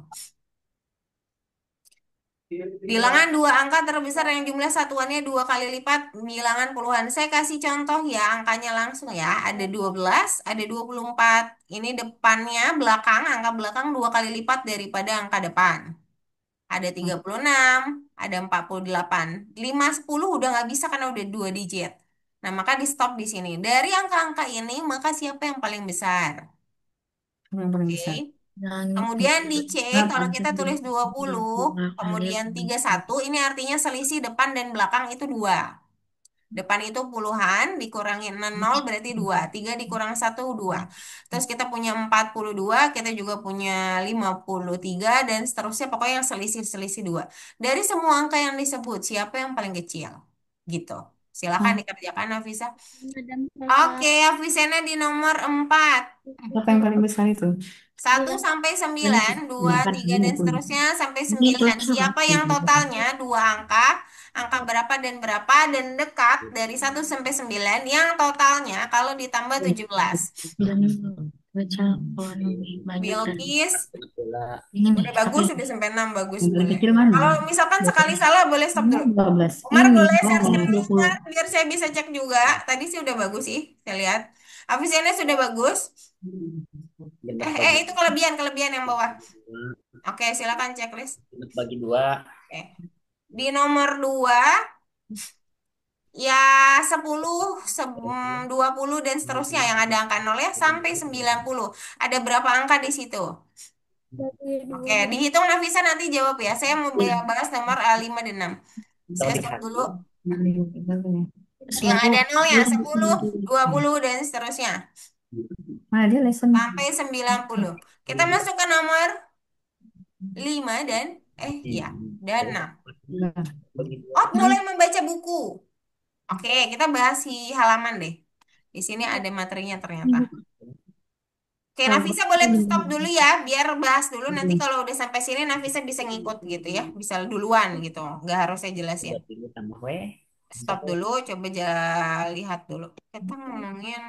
Bilangan dua angka terbesar yang jumlah satuannya 2 kali lipat bilangan puluhan. Saya kasih contoh ya angkanya langsung ya. Ada 12, ada 24. Ini depannya belakang, angka belakang 2 kali lipat daripada angka depan. Ada 36, ada 48. 5, 10 udah nggak bisa karena udah 2 digit. Nah, maka di stop di sini. Dari angka-angka ini, maka siapa yang paling besar? Yang paling Oke. besar. Kemudian dicek kalau kita tulis 20, kemudian 31, ini artinya selisih depan dan belakang itu 2. Depan itu puluhan, dikurangin 0 berarti 2. 3 dikurang 1, 2. Terus kita punya 42, kita juga punya 53, dan seterusnya pokoknya yang selisih-selisih 2. Dari semua angka yang disebut, siapa yang paling kecil? Gitu. Silakan dikerjakan, Nafisa. Ada Oke, Afisena di nomor 4. Apa yang paling besar itu? 1 sampai 9, 2, 3, dan seterusnya sampai 9. Siapa yang totalnya dua angka, angka berapa dan berapa, dan dekat dari 1 sampai 9 yang totalnya kalau ditambah 17. baca laporan lebih banyak dan Bilkis, Bola. ini nih udah tapi bagus, sudah sampai 6, bagus Yang paling boleh. kecil mana? Kalau misalkan sekali salah boleh stop dulu. 12. Umar Ini. boleh share Oh, screen 20. biar saya bisa cek juga. Tadi sih udah bagus sih, saya lihat. Afisiennya sudah bagus. Genap bagi Itu kelebihan yang bawah. Oke, silakan checklist. genap bagi 2. Oke. Di nomor 2 ya 10, 20 dan seterusnya yang ada angka 0 ya sampai 90. Ada berapa angka di situ? Oke, dihitung Nafisa nanti jawab ya. Saya mau bahas nomor 5 dan 6. Tahu Saya di stop hati. dulu. Yang 10. ada nolnya 10, 20 dan seterusnya Mana dia lesson? sampai 90. Kita masuk ke nomor 5 dan ya, dan 6. Bagi Oh, 2. mulai membaca buku. Oke, kita bahas si halaman deh. Di sini ada materinya ternyata. Oke, Nafisa boleh stop dulu ya, biar bahas dulu. Nanti kalau udah sampai sini Nafisa bisa ngikut gitu ya, bisa duluan gitu. Nggak harus saya jelasin. Berarti ini tambah we. Stop dulu, coba lihat dulu. Kita ngomongin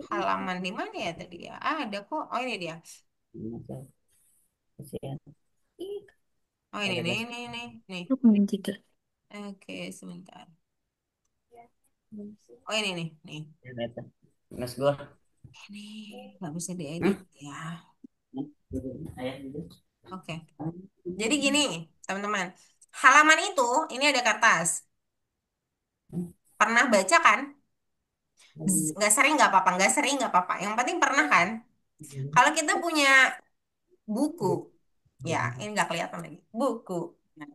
halaman di mana ya tadi ya? Ada kok. Oh ini dia. 15. Kasihan. Oh ini nih, nih. 23. Oke, sebentar. Oh ini nih. Mas gua. Ini nggak bisa diedit ya. Ayah gitu. Oke. Jadi gini, teman-teman. Halaman itu, ini ada kertas. Pernah baca kan? Nggak sering nggak apa-apa, nggak sering nggak apa-apa. Yang penting pernah kan? Kalau kita punya buku, ya ini nggak kelihatan lagi. Buku. Nah,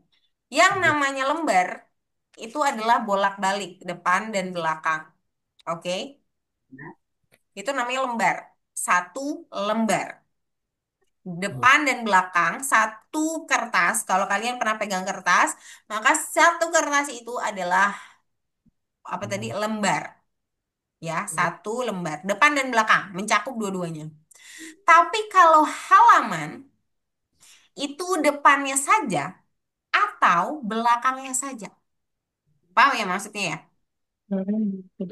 yang namanya lembar itu adalah bolak-balik depan dan belakang. Oke? Itu namanya lembar. Satu lembar. Depan dan belakang satu kertas. Kalau kalian pernah pegang kertas, maka satu kertas itu adalah apa tadi? Lembar. Ya, satu lembar. Depan dan belakang mencakup dua-duanya. Tapi kalau halaman itu depannya saja atau belakangnya saja. Paham ya maksudnya ya?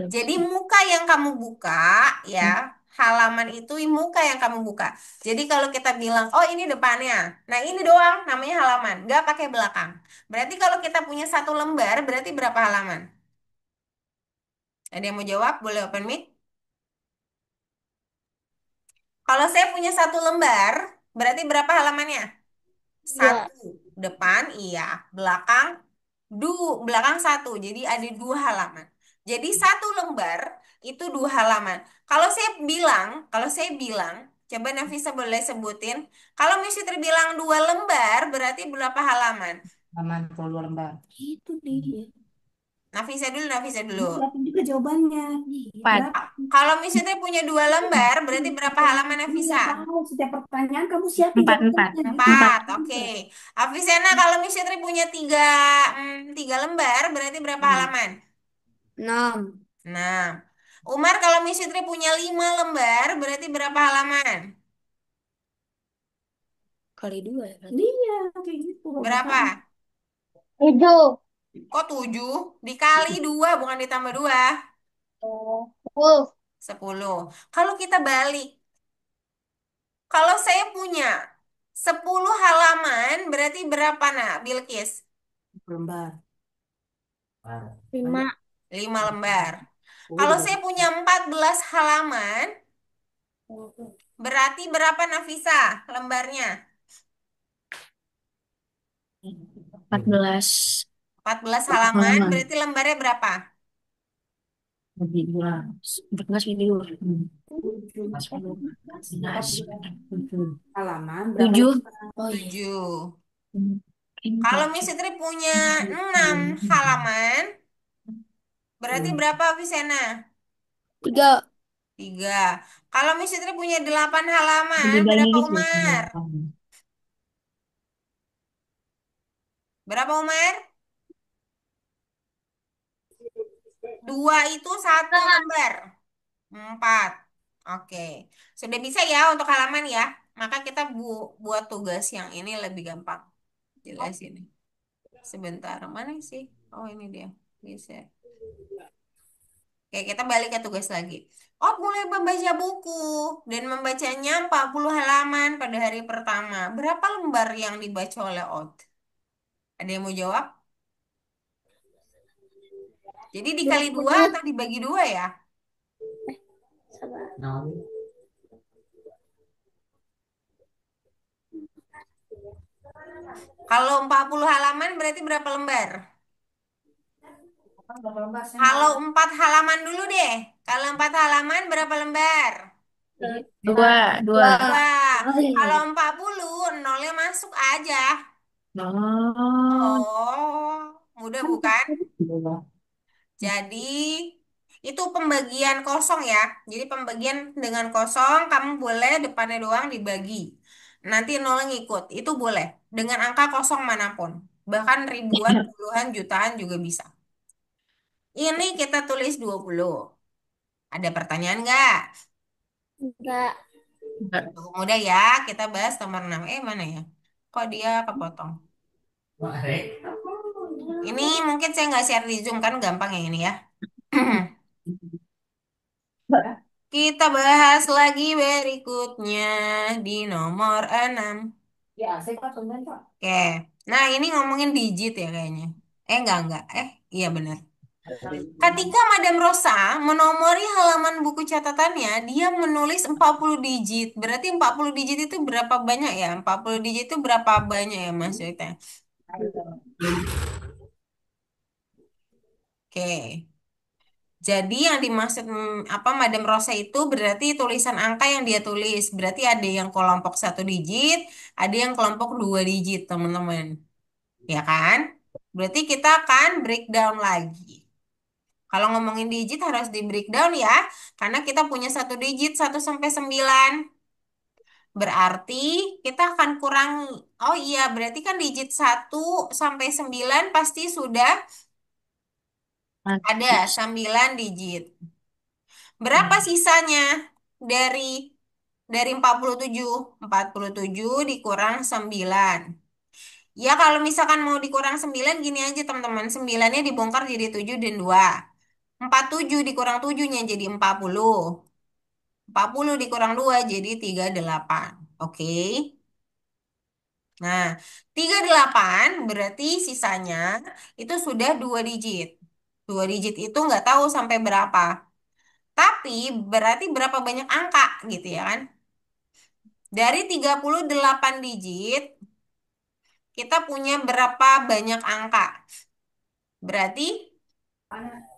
Jadi muka yang kamu buka ya, halaman itu muka yang kamu buka. Jadi kalau kita bilang, oh ini depannya, nah ini doang namanya halaman, nggak pakai belakang. Berarti kalau kita punya satu lembar, berarti berapa halaman? Ada yang mau jawab? Boleh open mic. Kalau saya punya satu lembar, berarti berapa halamannya? Dua. Satu. Depan, iya. Belakang, belakang satu. Jadi ada dua halaman. Jadi satu lembar itu dua halaman. Kalau saya bilang, coba Nafisa boleh sebutin. Kalau Miss Fitri bilang dua lembar, berarti berapa halaman? Halaman kalau 2 lembar. Itu dia. Nafisa dulu. Siapin juga jawabannya. 4. Kalau Miss Fitri punya dua lembar, berarti berapa halaman Iya, Nafisa? tahu setiap pertanyaan kamu siapin 4. 4. jawabannya. 4. Empat, oke. Afisena kalau Miss Fitri punya tiga lembar, berarti berapa halaman? 6. Nah, Umar kalau Miss Fitri punya 5 lembar, berarti berapa halaman? Kali 2 ya. Iya, kayak gitu. Berapa? 7. Kok 7? Dikali 2, bukan ditambah 2. 10. 10. Kalau kita balik, kalau saya punya 10 halaman, berarti berapa nak, Bilkis? Lembar. 5. 5 lembar. Kalau saya punya 14 halaman, berarti berapa Nafisa lembarnya? 14. 14 halaman, berarti lembarnya berapa? Lebih 2. 14 lebih 2. Halaman berapa? 7. Oh iya. 7. Kalau Miss Fitri punya 6 halaman, berarti berapa Visena? 3. 3. Kalau Miss Fitri punya 8 halaman, Dibagi berapa gitu. Umar? Berapa Umar? 2 itu 1 lembar. 4. Oke. Sudah bisa ya untuk halaman ya. Maka kita buat tugas yang ini lebih gampang. Jelasin. Sebentar, mana sih? Oh ini dia. Bisa. Oke, kita balik ke tugas lagi. Ot mulai membaca buku dan membacanya 40 halaman pada hari pertama. Berapa lembar yang dibaca oleh Ot? Ada yang mau jawab? Jadi dikali dua 20. atau dibagi dua ya? Sabar. Kalau 40 halaman berarti berapa lembar? Berapa lembar saya Kalau mau? 4 halaman dulu deh. Kalau 4 halaman berapa lembar? Dua, Dua. dua. Dua. Oh, Kalau iya. 40 nolnya masuk aja. Oh, Oh, mudah bukan? Jadi itu pembagian kosong ya. Jadi pembagian dengan kosong kamu boleh depannya doang dibagi. Nanti nol ngikut. Itu boleh. Dengan angka kosong manapun. Bahkan ribuan, puluhan, jutaan juga bisa. Ini kita tulis 20. Ada pertanyaan nggak? Enggak. enggak. Cukup mudah ya. Kita bahas nomor 6. Mana ya? Kok dia kepotong? Ini mungkin saya nggak share di Zoom kan gampang yang ini ya. Kita bahas lagi berikutnya di nomor 6. Ya, asik Pak, tumben Pak. Oke. Nah, ini ngomongin digit ya kayaknya. Enggak. Iya benar. Ketika Madam Rosa menomori halaman buku catatannya, dia menulis 40 digit. Berarti 40 digit itu berapa banyak ya? 40 digit itu berapa banyak ya maksudnya? Oke. Jadi yang dimaksud apa Madam Rosa itu berarti tulisan angka yang dia tulis. Berarti ada yang kelompok satu digit, ada yang kelompok dua digit, teman-teman. Ya kan? Berarti kita akan breakdown lagi. Kalau ngomongin digit harus di breakdown ya, karena kita punya satu digit 1 sampai 9. Berarti kita akan kurangi. Oh iya, berarti kan digit 1 sampai 9 pasti sudah ada Habis. 9 digit. Berapa sisanya dari 47? 47 dikurang 9. Ya kalau misalkan mau dikurang 9 gini aja teman-teman. 9-nya dibongkar jadi 7 dan 2. 47 dikurang 7-nya jadi 40. 40 dikurang 2 jadi 38. Oke. Nah, 38 berarti sisanya itu sudah 2 digit. 2 digit itu nggak tahu sampai berapa. Tapi berarti berapa banyak angka gitu ya kan? Dari 38 digit, kita punya berapa banyak angka? Berarti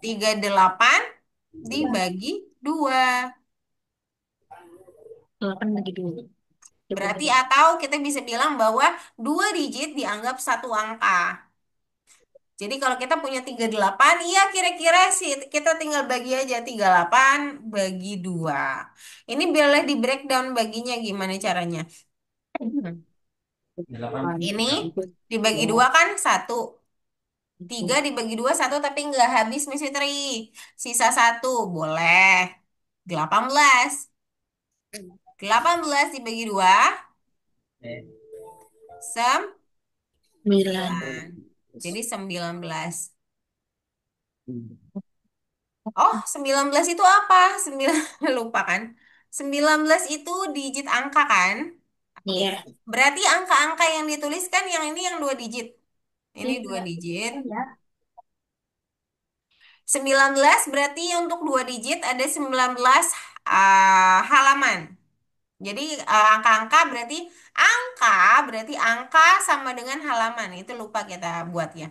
38 dibagi 2. 8 bagi 2. Berarti atau kita bisa bilang bahwa 2 digit dianggap satu angka. Jadi kalau kita punya 38, iya kira-kira sih kita tinggal bagi aja 38 bagi 2. Ini boleh di breakdown baginya gimana caranya? Ini dibagi 2 kan satu. 3 dibagi 2 satu tapi nggak habis Miss Fitri. Sisa satu boleh. 18. 18 dibagi 2 Sembilan. 9. Jadi 19. Oh, 19 itu apa? 9 lupa kan? 19 itu digit angka kan? Oke. Iya. Berarti angka-angka yang dituliskan yang ini yang 2 digit. Ini 2 Tidak. digit. Ya. 19 berarti untuk 2 digit ada 19 halaman. Jadi angka-angka berarti angka sama dengan halaman. Itu lupa kita buat ya.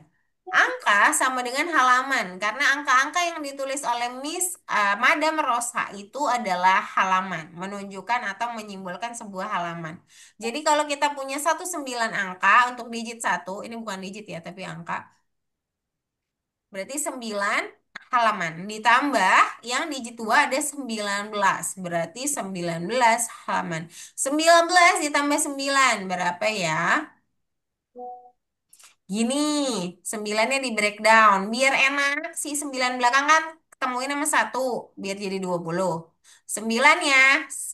Angka sama dengan halaman karena angka-angka yang ditulis oleh Miss Madam Rosa itu adalah halaman, menunjukkan atau menyimbolkan sebuah halaman. Jadi kalau kita punya 19 angka untuk digit satu, ini bukan digit ya, tapi angka. Berarti 9 halaman. Ditambah yang digit 2 ada 19. Berarti 19 halaman. 19 ditambah 9 berapa ya? Gini, 9-nya di breakdown. Biar enak, si 9 belakang kan ketemuin sama 1. Biar jadi 20. 9-nya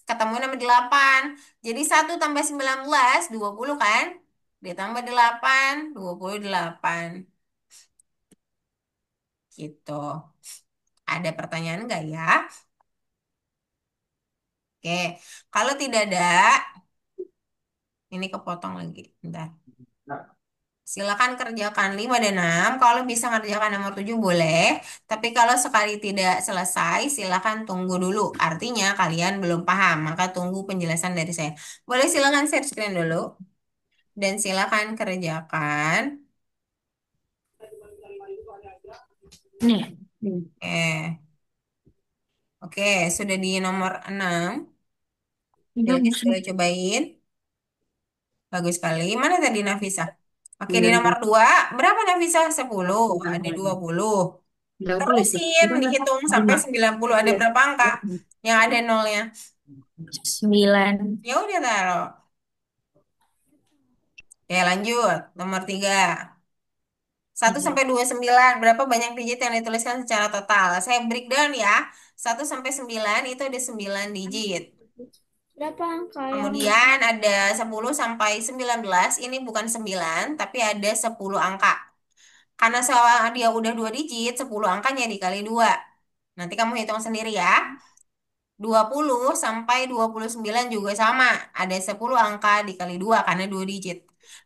ketemuin sama 8. Jadi 1 tambah 19, 20 kan? Ditambah 8, 28. Gitu. Ada pertanyaan nggak ya? Oke, kalau tidak ada, ini kepotong lagi. Bentar. Silakan kerjakan 5 dan 6. Kalau bisa ngerjakan nomor 7 boleh. Tapi kalau sekali tidak selesai, silakan tunggu dulu. Artinya kalian belum paham, maka tunggu penjelasan dari saya. Boleh silakan share screen dulu. Dan silakan kerjakan. Nih. Nih. Eh, oke, sudah di nomor 6. Udah Bilkis musuh. boleh cobain. Bagus sekali. Mana tadi Nafisa? Oke, di nomor 90. 2. Berapa Nafisa? 10. Ada 20. 90 itu. Terusin, Gimana? dihitung sampai 5. 90. Ada Iya. berapa angka? Yang ada nolnya. 9. Ya udah taruh. Ya lanjut. Nomor 3. 1 sampai 29. Berapa banyak digit yang dituliskan secara total? Saya breakdown ya. 1 sampai 9 itu ada 9 digit. Berapa angka yang Kemudian ada 10 sampai 19. Ini bukan 9, tapi ada 10 angka. Karena dia udah 2 digit, 10 angkanya dikali 2. Nanti kamu hitung sendiri ya. 20 sampai 29 juga sama. Ada 10 angka dikali 2 karena 2 digit.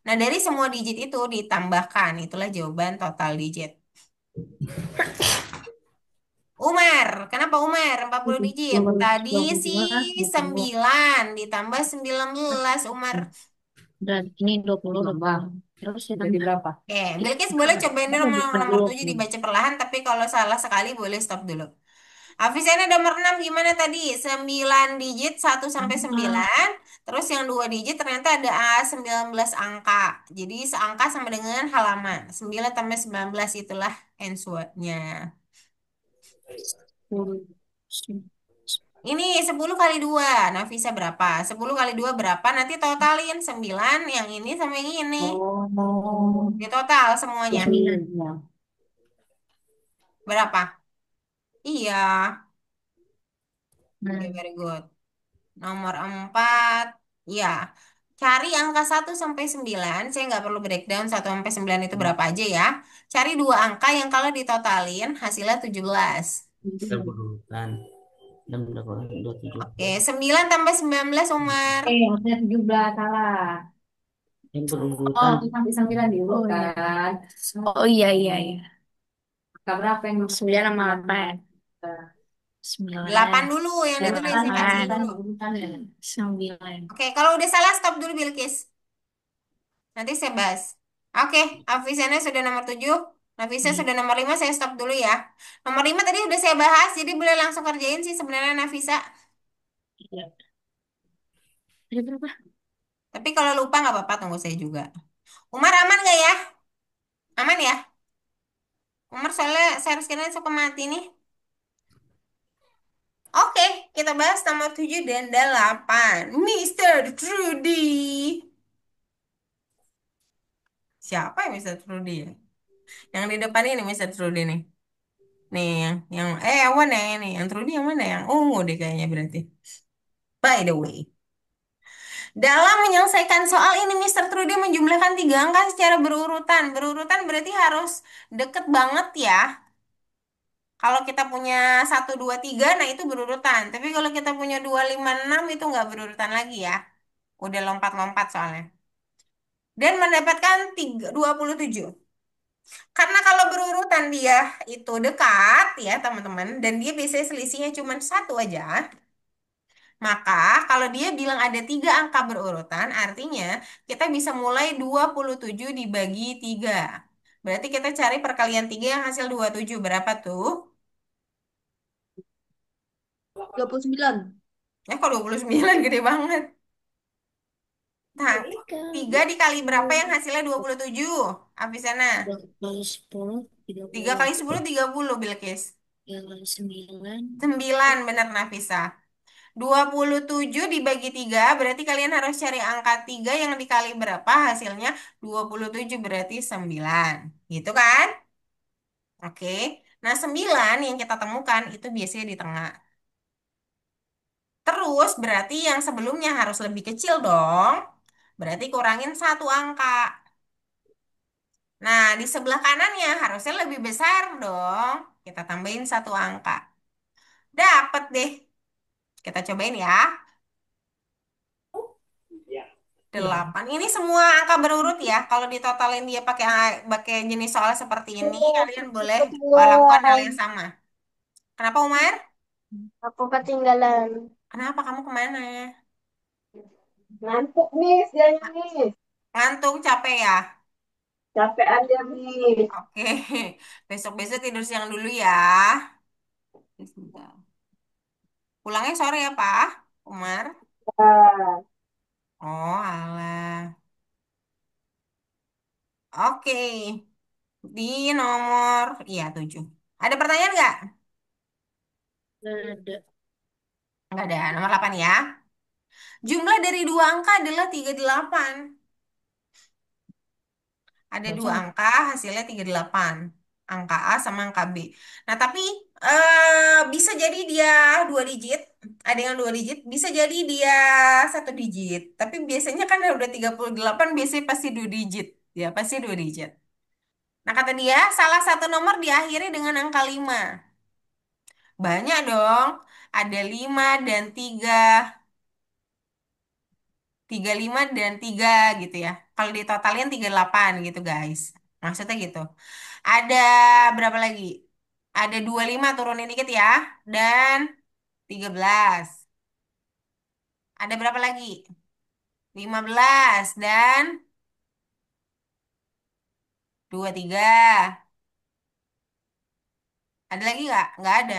Nah, dari semua digit itu ditambahkan. Itulah jawaban total digit. Umar, kenapa Umar? 40 digit. Nomor Tadi sih 22, 20. 9 ditambah 19 Umar. Dan ini 20 Tambah. Terus ya Jadi tambah. berapa? Oke, Bilkis boleh cobain dulu Ada nomor 7 20. dibaca perlahan. Tapi kalau salah sekali boleh stop dulu. Hafizana nomor 6 gimana tadi? 9 digit 1 sampai 9. Terus yang 2 digit ternyata ada 19 angka. Jadi seangka sama dengan halaman. 9 tambah 19 itulah answernya. 10. Ini 10 kali 2. Nafisa berapa? 10 kali 2 berapa? Nanti totalin 9 yang ini sama yang ini. Oh. Di total semuanya. 9. Iya. Berapa? Iya. Oke, Nah, very good. Nomor 4, ya. Cari angka 1 sampai 9. Saya nggak perlu breakdown 1 sampai 9 itu berapa aja ya. Cari dua angka yang kalau ditotalin hasilnya 17. Berurutan. Dan berapa? 27. Oke, 9 tambah 19 Umar. Harusnya 17 salah. Yang berurutan. oh, 1 sampai 9 dulu oh iya. kan. Oh iya iya iya. Angka berapa yang 9 sama 8. 8 9. dulu yang ditulis, saya kasih 8. dulu. urutannya? 9. Oke, kalau udah salah stop dulu Bilkis. Nanti saya bahas. Oke, Afisana sudah nomor 7. Nafisa Nih. sudah nomor 5, saya stop dulu ya. Nomor 5 tadi udah saya bahas, jadi boleh langsung kerjain sih sebenarnya Nafisa. Iya. Ada berapa? Tapi kalau lupa nggak apa-apa, tunggu saya juga. Umar aman nggak ya? Aman ya? Umar soalnya saya harus kira suka mati nih. Oke, kita bahas nomor 7 dan 8. Mister Trudy. Siapa ya Mister Trudy ya? Yang di depan ini Mister Trudy nih. Nih, yang mana ya ini? Yang Trudy yang mana? Yang ungu deh kayaknya berarti. By the way. Dalam menyelesaikan soal ini, Mister Trudy menjumlahkan 3 angka secara berurutan. Berurutan berarti harus deket banget ya. Kalau kita punya 1, 2, 3, nah itu berurutan. Tapi kalau kita punya 2, 5, 6 itu nggak berurutan lagi ya. Udah lompat-lompat soalnya. Dan mendapatkan 27. Karena kalau berurutan dia itu dekat ya teman-teman. Dan dia biasanya selisihnya cuma satu aja. Maka kalau dia bilang ada 3 angka berurutan, artinya kita bisa mulai 27 dibagi 3. Berarti kita cari perkalian 3 yang hasil 27. Berapa tuh? 29. Kok 29 gede banget. Nah, 3 dikali berapa yang hasilnya 27? Afisana. 10, 3 30. kali 10, 30, Bilkis. 3 kali 9. 9, benar Nafisa. 27 dibagi 3, berarti kalian harus cari angka 3 yang dikali berapa hasilnya 27 berarti 9. Gitu kan? Oke. Nah, 9 yang kita temukan itu biasanya di tengah. Terus berarti yang sebelumnya harus lebih kecil dong. Berarti kurangin 1 angka. Nah, di sebelah kanannya harusnya lebih besar dong. Kita tambahin satu angka. Dapat deh. Kita cobain ya. 8. Ini semua angka berurut ya. Kalau ditotalin dia pakai pakai jenis soal seperti ini, kalian boleh lakukan hal Ketinggalan. yang sama. Kenapa Umar? Aku ketinggalan. Kenapa kamu kemana? Ngantuk, Miss. Jangan, Miss. Ngantuk, capek ya? Capek aja, Miss. Oke, besok-besok tidur siang dulu ya. Pulangnya sore ya, Pak? Umar? Ah, Oh, alah. Oke, di nomor, iya 7. Ada pertanyaan nggak? Nggak ada. Nggak ada. Nomor 8 ya. Jumlah dari dua angka adalah 38. Ada dua Kosong. angka, hasilnya 38. Angka A sama angka B. Nah, tapi bisa jadi dia dua digit. Ada yang dua digit. Bisa jadi dia satu digit. Tapi biasanya kan udah 38, biasanya pasti dua digit. Ya, pasti dua digit. Nah, kata dia, salah satu nomor diakhiri dengan angka 5. Banyak dong. Ada 5 dan 3. 35 dan 3 gitu ya. Kalau ditotalin 38 gitu guys. Maksudnya gitu. Ada berapa lagi? Ada 25 turunin dikit ya. Dan 13. Ada berapa lagi? 15 dan 23. Ada lagi nggak? Nggak ada.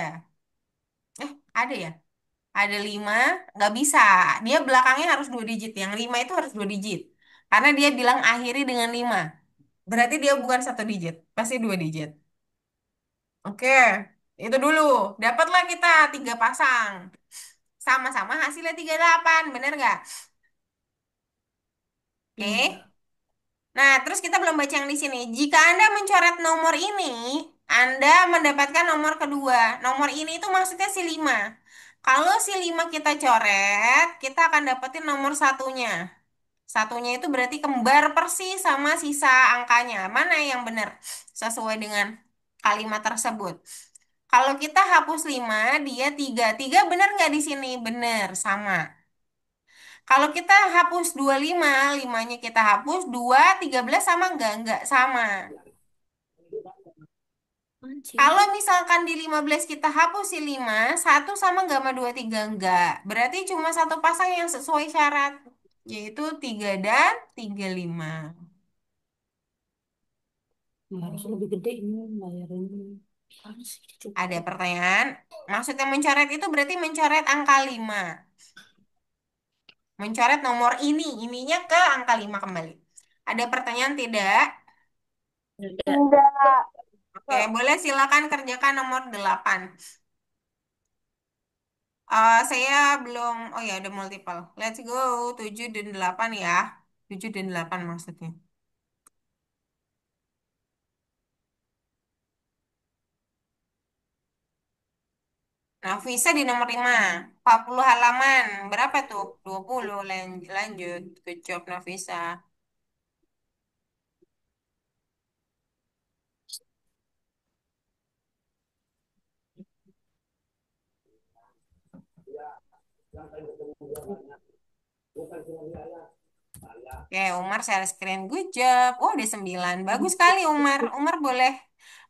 Ada ya? Ada 5, nggak bisa. Dia belakangnya harus dua digit. Yang 5 itu harus dua digit. Karena dia bilang akhiri dengan 5. Berarti dia bukan satu digit. Pasti dua digit. Oke, itu dulu. Dapatlah kita tiga pasang. Sama-sama hasilnya 38, bener nggak? Oke. Iya. Nah, terus kita belum baca yang di sini. Jika Anda mencoret nomor ini, Anda mendapatkan nomor kedua. Nomor ini itu maksudnya si 5. Kalau si 5 kita coret, kita akan dapetin nomor satunya. Satunya itu berarti kembar persis sama sisa angkanya. Mana yang benar? Sesuai dengan kalimat tersebut. Kalau kita hapus 5, dia 3. 3 benar nggak di sini? Benar, sama. Kalau kita hapus 25, 5-nya kita hapus, 2, 13 sama nggak? Nggak sama. Anjir. Kalau misalkan di 15 kita hapus si 5, 1 sama nggak sama 2, 3? Nggak. Berarti cuma satu pasang yang sesuai syarat, yaitu 3 dan 35. Ya, harus lebih gede ini bayarannya. Harus Ada cukup. pertanyaan? Maksudnya mencoret itu berarti mencoret angka 5. Mencoret nomor ini, ininya ke angka 5 kembali. Ada pertanyaan tidak? Ada. enggak. Oke, boleh silakan kerjakan nomor 8. Saya belum, oh ya ada multiple. Let's go, 7 dan 8 ya. 7 dan 8 maksudnya. Nah, visa di nomor 5. 40 halaman. Berapa tuh? 20. Lanjut. Good job, Nafisa. Oke, Umar share screen. Good job. Oh, udah 9. Bagus sekali, Umar. Umar boleh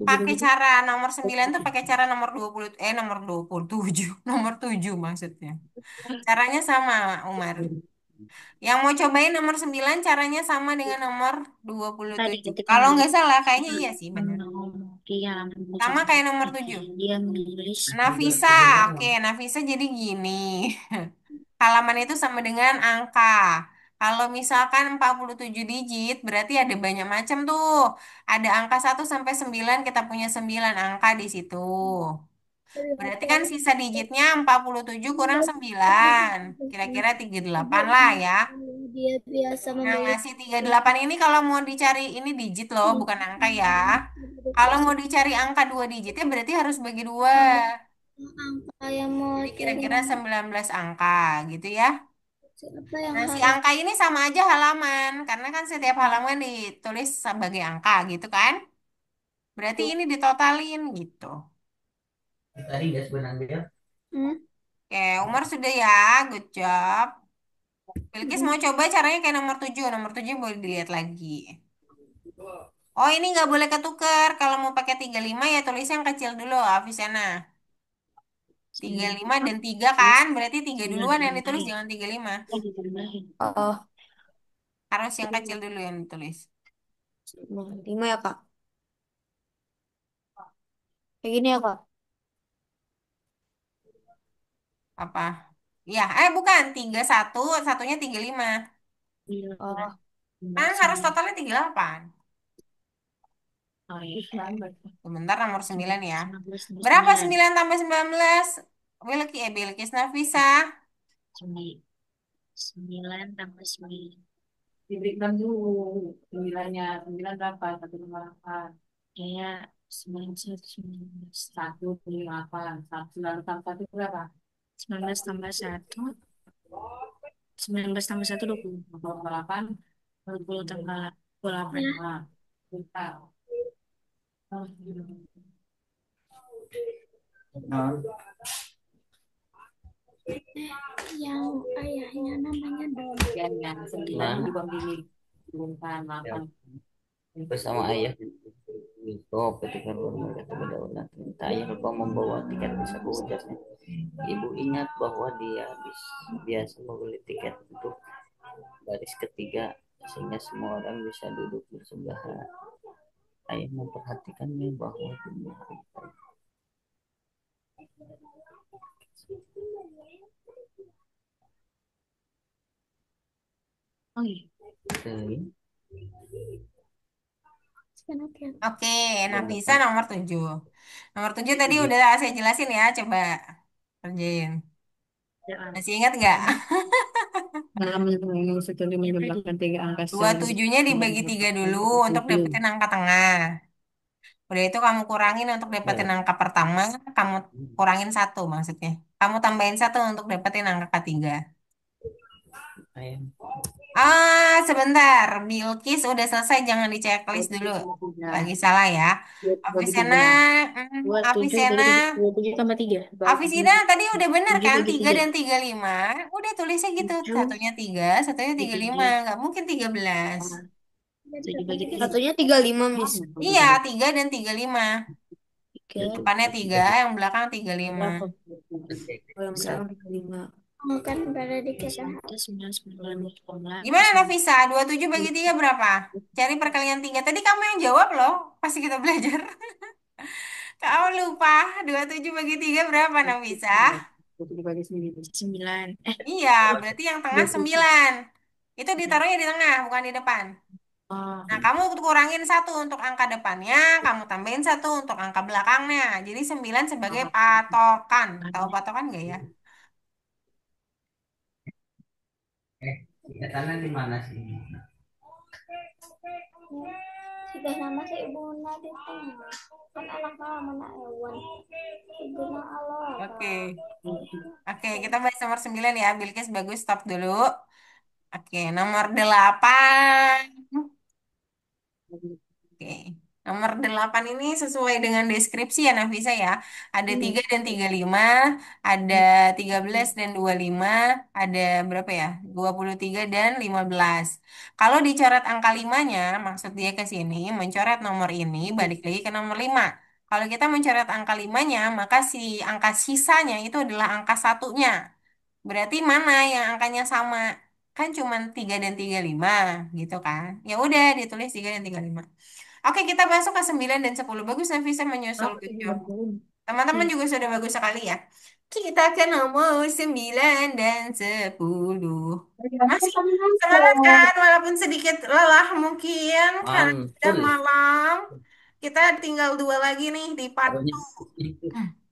pakai cara nomor 9 tuh pakai cara nomor 20, nomor 27. Nomor 7 maksudnya. Caranya sama, Umar. Yang mau cobain nomor 9 caranya sama dengan nomor dua puluh Tadi tujuh. ketika Kalau nggak menulis salah, kayaknya iya sih, bener. dia menulis Sama kayak nomor lagi 7. dia menulis Nafisa, oke, Nafisa jadi gini. Halaman itu sama dengan angka. Kalau misalkan 47 digit, berarti ada banyak macam tuh. Ada angka 1 sampai 9, kita punya 9 angka di situ. Berarti kan sisa digitnya 47 kurang 9. Kira-kira 38 lah ya. Dia biasa Nah, membeli ngasih 38 ini kalau mau dicari, ini digit loh, bukan angka ya. Kalau mau dicari angka dua digitnya berarti harus bagi dua. angka yang mau Jadi cari kira-kira nomor 19 angka gitu ya. siapa yang Nah, si harus angka ini sama aja halaman. Karena kan setiap halaman ditulis sebagai angka gitu kan. Berarti ini ditotalin gitu. Tadi gas benang dia. Hmm? Oke, Umar sudah ya, good job. Bilkis mau coba caranya kayak nomor 7. Nomor 7 boleh dilihat lagi. Oh, ini nggak boleh ketuker. Kalau mau pakai 35 ya tulis yang kecil dulu, Avicenna. 35 dan 3 kan? Berarti 3 Sembilan duluan yang ditulis, ditambahin. jangan 35. Ditambahin. Oh, Harus yang kecil dulu yang ditulis. nah, 5 ya, Kak. Kayak gini ya, Kak. Apa? Ya, bukan. 31, satunya 35. Sembilan. Oh, Tambah Kan harus sembilan. totalnya 38. Oh iya. Sebentar nomor 9 ya. 19 tambah Berapa 9. 9 tambah 19? Bilkis Nafisa. 9 tambah 9. Diberikan dulu. Sembilannya, sembilan berapa? Satu lima delapan. Ya, 91, 19. Satu lima delapan. Satu lalu tambah satu berapa? 19 tambah 1. 19 tambah 1, 20. Dua puluh delapan. 20 tambah 28. Nah, bentar. yang ayahnya namanya Don. Yang sembilan Nah, di bawah ini. Bukan ya, delapan. bersama ayah itu ketika bermula berdaulat minta ayah lupa membawa tiket saku ujarnya. Ibu ingat bahwa dia biasa membeli tiket untuk baris ketiga sehingga semua orang bisa duduk bersebelahan. Ayah memperhatikannya bahwa dunia Oh iya. itu Oke, Nafisa nomor 7. Nomor 7 tadi itu udah saya jelasin ya, coba kerjain. Ya, Masih ingat nggak? Dalam yang sekali menjumlahkan tiga angka Dua tujuhnya dibagi 3 dulu untuk tujuh. dapetin angka tengah. Udah itu kamu kurangin untuk dapetin ya, angka pertama, kamu kurangin satu maksudnya. Kamu tambahin satu untuk dapetin angka ketiga. ayah Sebentar. Bilkis udah selesai, jangan di checklist dulu. Lagi salah ya. Bagi Avisena, tiga. Avisena, 27 tambah 3. Bagi Afisina tadi udah bener 7 kan? bagi 3 3. dan 35. Udah tulisnya gitu. 7 Satunya 3, satunya bagi 35. 3. Nggak mungkin 13. 7 bagi 3. Satunya 35, Miss. Iya, 3 dan 35. 3. Depannya 3, yang belakang 35. berapa? Oh, yang Bisa. belakang tiga lima. Kan pada dikit. 9, 9, 18. Gimana Nafisa? 27 bagi 3 berapa? Cari perkalian 3. Tadi kamu yang jawab loh. Pasti kita belajar. Kamu lupa. 27 bagi 3 berapa Nafisa? Dibagi sembilan. 9. Iya, berarti yang tengah 27. 9. Itu ditaruhnya di tengah, bukan di depan. Ah, Nah, kamu kurangin satu untuk angka depannya, kamu tambahin satu untuk angka belakangnya. Jadi 9 sebagai patokan. Tahu patokan nggak ya? ingatannya di mana sih? Sudah nama si ibu di tengah. Kan anak mana hewan. Ibu Allah. Oke. Oke, kita bahas nomor 9 ya. Bilkis bagus, stop dulu. Oke, nomor 8. Oke. Nomor 8 ini sesuai dengan deskripsi ya Nafisa ya. Ada 3 dan 35, ada 13 dan 25, ada berapa ya? 23 dan 15. Kalau dicoret angka 5-nya, maksud dia ke sini, mencoret nomor ini, balik lagi ke nomor 5. Kalau kita mencoret angka 5-nya, maka si angka sisanya itu adalah angka satunya. Berarti mana yang angkanya sama? Kan cuma 3 dan 35 gitu kan. Ya udah ditulis 3 dan 35. Oke, kita masuk ke 9 dan 10. Bagus, Nafisa menyusul. apa Good ini job. berapa? Teman-teman juga sudah bagus sekali ya. Kita ke nomor 9 dan 10. Masih semangat kan? Walaupun sedikit lelah mungkin. Karena sudah Mantul. malam. Kita tinggal 2 lagi nih di part Taruhnya 2.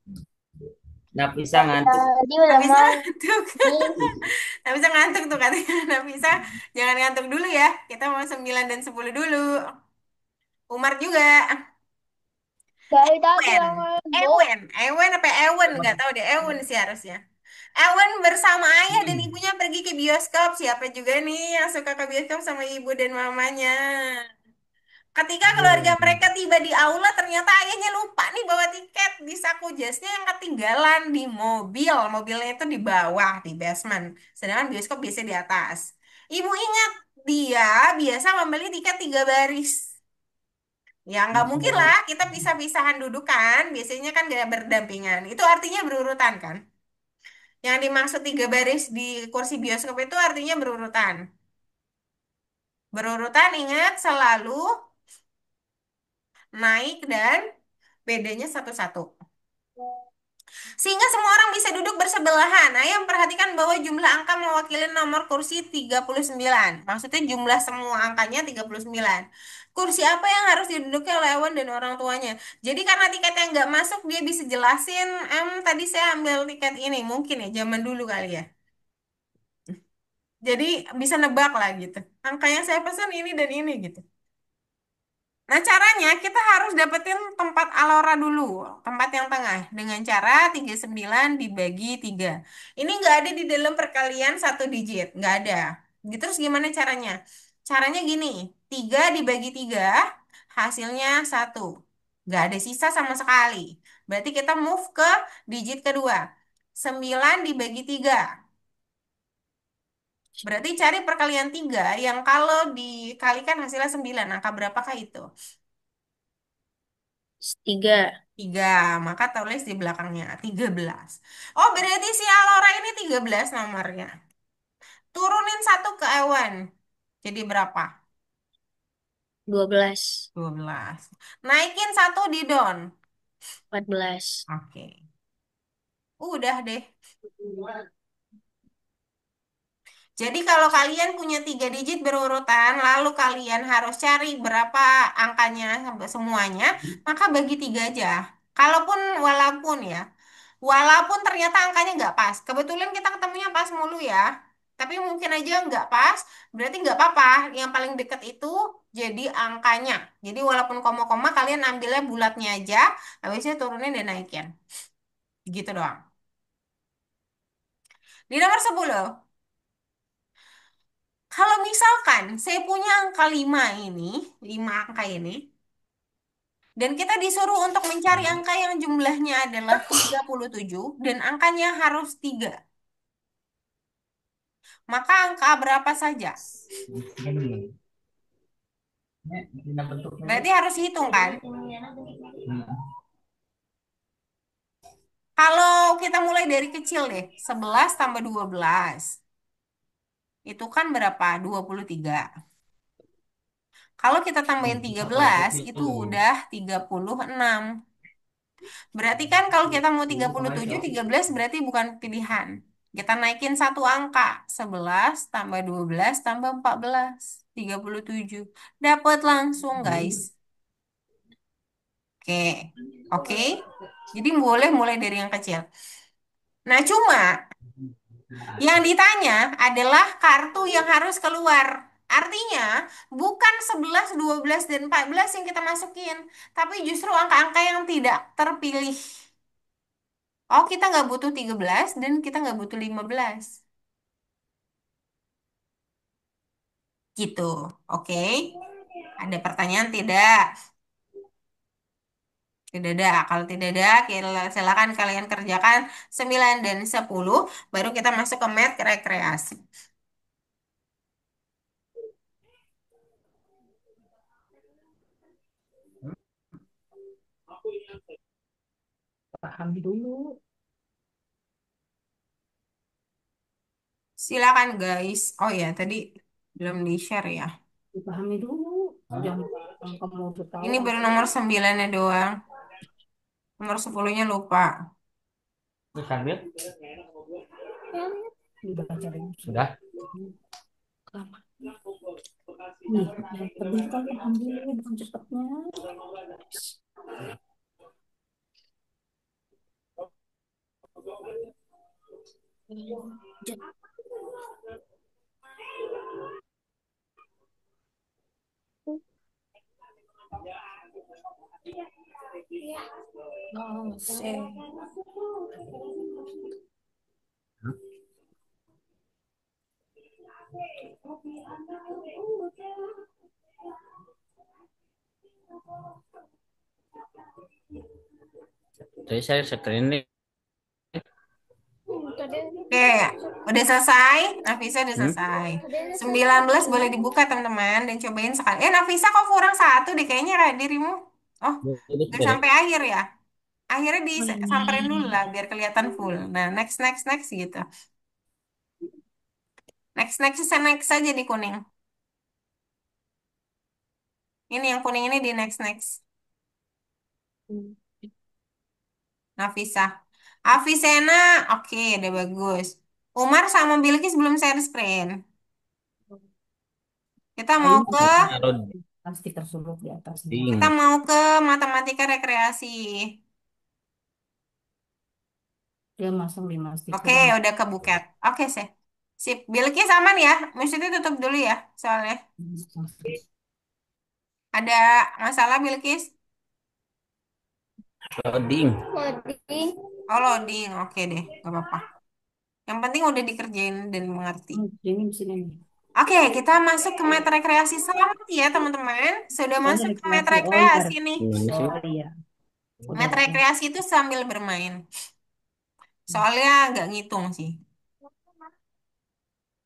nggak bisa ngantuk. Tadi Nggak udah bisa mau, ngantuk. Miss. Nggak bisa ngantuk tuh katanya. Nggak bisa. Jangan ngantuk dulu ya. Kita mau 9 dan 10 dulu. Umar juga. Dari tadi Ewen. yang ngantuk. Ewen apa Ewen? Nggak tahu deh. Ewen sih harusnya. Ewen bersama ayah dan ibunya pergi ke bioskop. Siapa juga nih yang suka ke bioskop sama ibu dan mamanya? Ketika keluarga mereka tiba di aula, ternyata ayahnya lupa nih bawa tiket. Di saku jasnya yang ketinggalan di mobil. Mobilnya itu di bawah, di basement. Sedangkan bioskop biasa di atas. Ibu ingat, dia biasa membeli tiket 3 baris. Ya nggak mungkin lah kita pisah-pisahan duduk kan. Biasanya kan gak berdampingan. Itu artinya berurutan kan. Yang dimaksud 3 baris di kursi bioskop itu artinya berurutan. Berurutan ingat selalu naik dan bedanya satu-satu. Sehingga semua orang bisa duduk bersebelahan. Nah, yang perhatikan bahwa jumlah angka mewakili nomor kursi 39. Maksudnya jumlah semua angkanya 39. Kursi apa yang harus diduduki oleh Ewan dan orang tuanya? Jadi karena tiketnya nggak masuk, dia bisa jelasin, tadi saya ambil tiket ini. Mungkin ya, zaman dulu kali ya. Jadi bisa nebak lah gitu. Angka yang saya pesan ini dan ini gitu. Nah, caranya kita harus dapetin tempat Alora dulu, tempat yang tengah, dengan cara 39 dibagi 3. Ini nggak ada di dalam perkalian satu digit, nggak ada. Gitu, terus gimana caranya? Caranya gini, 3 dibagi 3, hasilnya 1. Nggak ada sisa sama sekali. Berarti kita move ke digit kedua. 9 dibagi 3. Berarti cari perkalian 3 yang kalau dikalikan hasilnya 9. Angka berapakah itu? 3. 3, maka tulis di belakangnya 13. Oh, berarti si Alora ini 13 nomornya. Turunin satu ke Ewan. Jadi berapa? 12. 12. Naikin satu di Don. 14. Oke. Udah deh. Jadi kalau kalian punya 3 digit berurutan, lalu kalian harus cari berapa angkanya sampai semuanya, maka bagi 3 aja. Kalaupun walaupun ya, walaupun ternyata angkanya nggak pas, kebetulan kita ketemunya pas mulu ya, tapi mungkin aja nggak pas, berarti nggak apa-apa. Yang paling deket itu jadi angkanya. Jadi walaupun koma-koma, kalian ambilnya bulatnya aja, habis itu turunin dan naikin. Gitu doang. Di nomor 10. Kalau misalkan saya punya angka 5 ini, 5 angka ini, dan kita disuruh untuk mencari angka yang jumlahnya adalah 37 dan angkanya harus 3, maka angka berapa saja? Berarti harus hitung kan? Kalau kita mulai dari kecil deh, 11 tambah 12. Itu kan berapa? 23. Kalau kita tambahin 13, itu udah 36. Berarti kan kalau kita mau 37, 13 berarti bukan pilihan. Kita naikin satu angka. 11 tambah 12 tambah 14. 37. Dapat langsung, guys. Oke. Oke. Jadi boleh mulai dari yang kecil. Nah, cuma yang ditanya adalah kartu yang harus keluar. Artinya, bukan 11, 12, dan 14 yang kita masukin. Tapi justru angka-angka yang tidak terpilih. Oh, kita nggak butuh 13 dan kita nggak butuh 15. Gitu. Oke. Ada pertanyaan tidak? Tidak ada. Kalau tidak ada, silakan kalian kerjakan 9 dan 10. Baru kita masuk ke math rekreasi. Pahami dulu. Silakan guys. Oh ya, tadi belum di-share ya. Dipahami dulu. Jangan kamu udah tahu Ini baru nomor 9-nya doang. Nomor 10-nya lupa. Sambil dibaca dulu. sudah. Lama. Nih, yang penting kan paham dulu, bukan cepatnya. Oh, sih. Tadi saya screen nih. Oke, udah selesai. Nafisa udah Hmm? selesai. 19 boleh dibuka teman-teman dan cobain sekali. Nafisa kok kurang satu deh kayaknya dirimu. Oh, Jadi nggak sudah. sampai akhir ya. Akhirnya Oh, disamperin dulu ini. lah biar kelihatan full. Nah, next next next gitu. Next next next saja di kuning. Ini yang kuning ini di next next. Nafisa. Afisena, oke, udah bagus. Umar sama Bilkis belum share screen. Kita Oh, mau ini ke Naruh plastik tersulut di atasnya. kita ding. mau ke matematika rekreasi. Dia masang 5 Oke, stiker nih. udah ke buket. Oke sih. Sip. Bilkis aman ya. Mesti tutup dulu ya, soalnya. Ada masalah Bilkis? Loading. Loading. Oh, loading. Oke deh, gak apa-apa. Yang penting udah dikerjain dan mengerti. Ini di sini nih. Oke, kita masuk ke mata rekreasi. Selamat ya, teman-teman. Sudah Oh, ini masuk ke mata rekreasi. Oh, iya. rekreasi nih. Gimana sih? Oh, iya. Udah, Mata udah. rekreasi itu sambil bermain. Soalnya nggak ngitung sih.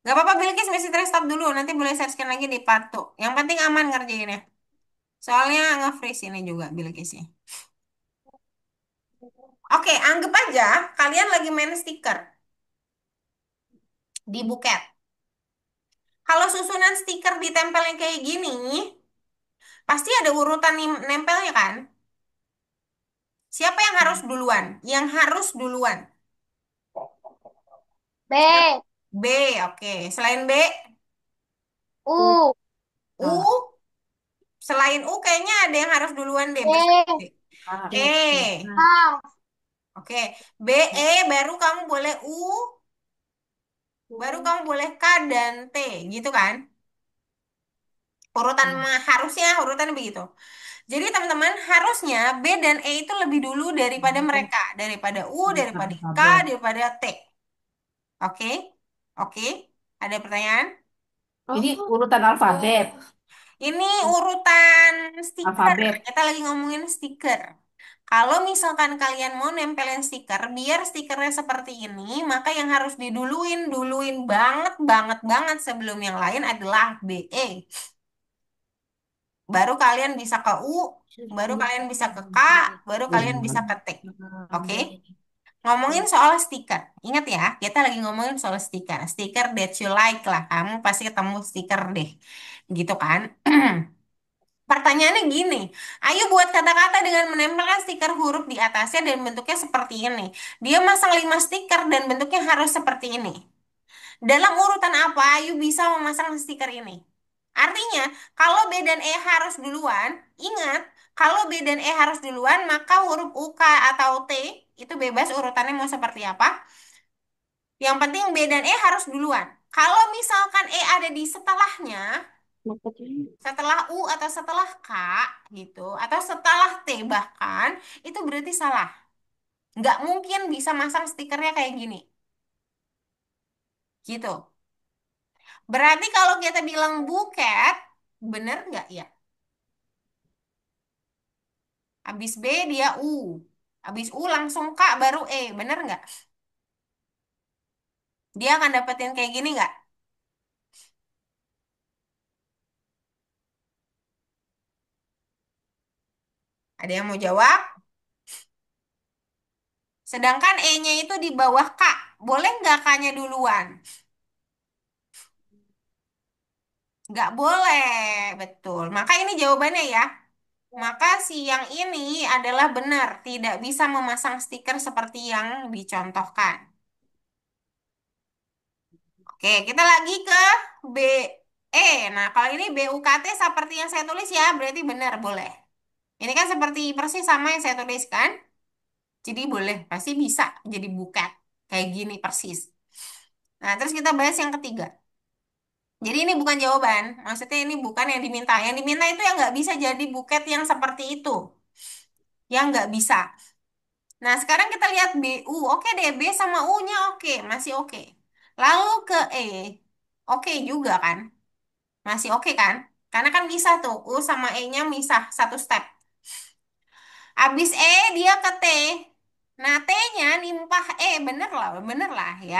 Gak apa-apa, Bilkis mesti terus stop dulu. Nanti boleh searchkan lagi di part 2. Yang penting aman ngerjainnya. Soalnya nge-freeze ini juga Bilkisnya. Oke, anggap aja kalian lagi main stiker di buket. Kalau susunan stiker ditempelnya kayak gini, pasti ada urutan nempelnya kan? Siapa yang harus duluan? Yang harus duluan. Siap. B. B, oke. Selain B, U. Ah, U. Selain U kayaknya ada yang harus duluan deh bersama E. D. ah, E, ah. A. oke. B, E, baru kamu boleh U, baru kamu boleh K dan T, gitu kan? Urutan harusnya urutan begitu. Jadi teman-teman harusnya B dan E itu lebih dulu daripada mereka, daripada U, Bukan daripada K, alfabet. daripada T. Oke? Oke? Ada pertanyaan? Ini urutan alfabet. Ini urutan stiker. Alfabet. Kita lagi ngomongin stiker. Kalau misalkan kalian mau nempelin stiker, biar stikernya seperti ini, maka yang harus diduluin, duluin banget, banget, banget sebelum yang lain adalah BE. Baru kalian bisa ke U, baru kalian bisa ke K, baru kalian bisa ke T. Oke? Ngomongin soal stiker. Ingat ya, kita lagi ngomongin soal stiker. Stiker that you like lah. Kamu pasti ketemu stiker deh. Gitu kan? Pertanyaannya gini, ayo buat kata-kata dengan menempelkan stiker huruf di atasnya dan bentuknya seperti ini. Dia masang 5 stiker dan bentuknya harus seperti ini. Dalam urutan apa ayu bisa memasang stiker ini? Artinya, kalau B dan E harus duluan, ingat, kalau B dan E harus duluan, maka huruf U, K, atau T itu bebas urutannya mau seperti apa. Yang penting B dan E harus duluan. Kalau misalkan E ada di setelahnya, setelah U atau setelah K gitu, atau setelah T bahkan, itu berarti salah. Nggak mungkin bisa masang stikernya kayak gini. Gitu. Berarti kalau kita bilang buket, bener nggak ya? Habis B dia U. Habis U langsung K baru E. Bener nggak? Dia akan dapetin kayak gini nggak? Ada yang mau jawab? Sedangkan E-nya itu di bawah K. Boleh nggak K-nya duluan? Nggak boleh. Betul. Maka ini jawabannya ya. Maka si yang ini adalah benar. Tidak bisa memasang stiker seperti yang dicontohkan. Oke, kita lagi ke B. Nah, kalau ini BUKT seperti yang saya tulis ya, berarti benar, boleh. Ini kan seperti persis sama yang saya tuliskan. Jadi boleh, pasti bisa jadi buket. Kayak gini persis. Nah, terus kita bahas yang ketiga. Jadi ini bukan jawaban. Maksudnya ini bukan yang diminta. Yang diminta itu yang nggak bisa jadi buket yang seperti itu. Yang nggak bisa. Nah, sekarang kita lihat BU. Oke deh, B sama U-nya oke, masih oke. Lalu ke E. Oke juga kan? Masih oke kan? Karena kan bisa tuh, U sama E-nya misah satu step. Abis E dia ke T. Nah, T-nya nimpah bener lah ya.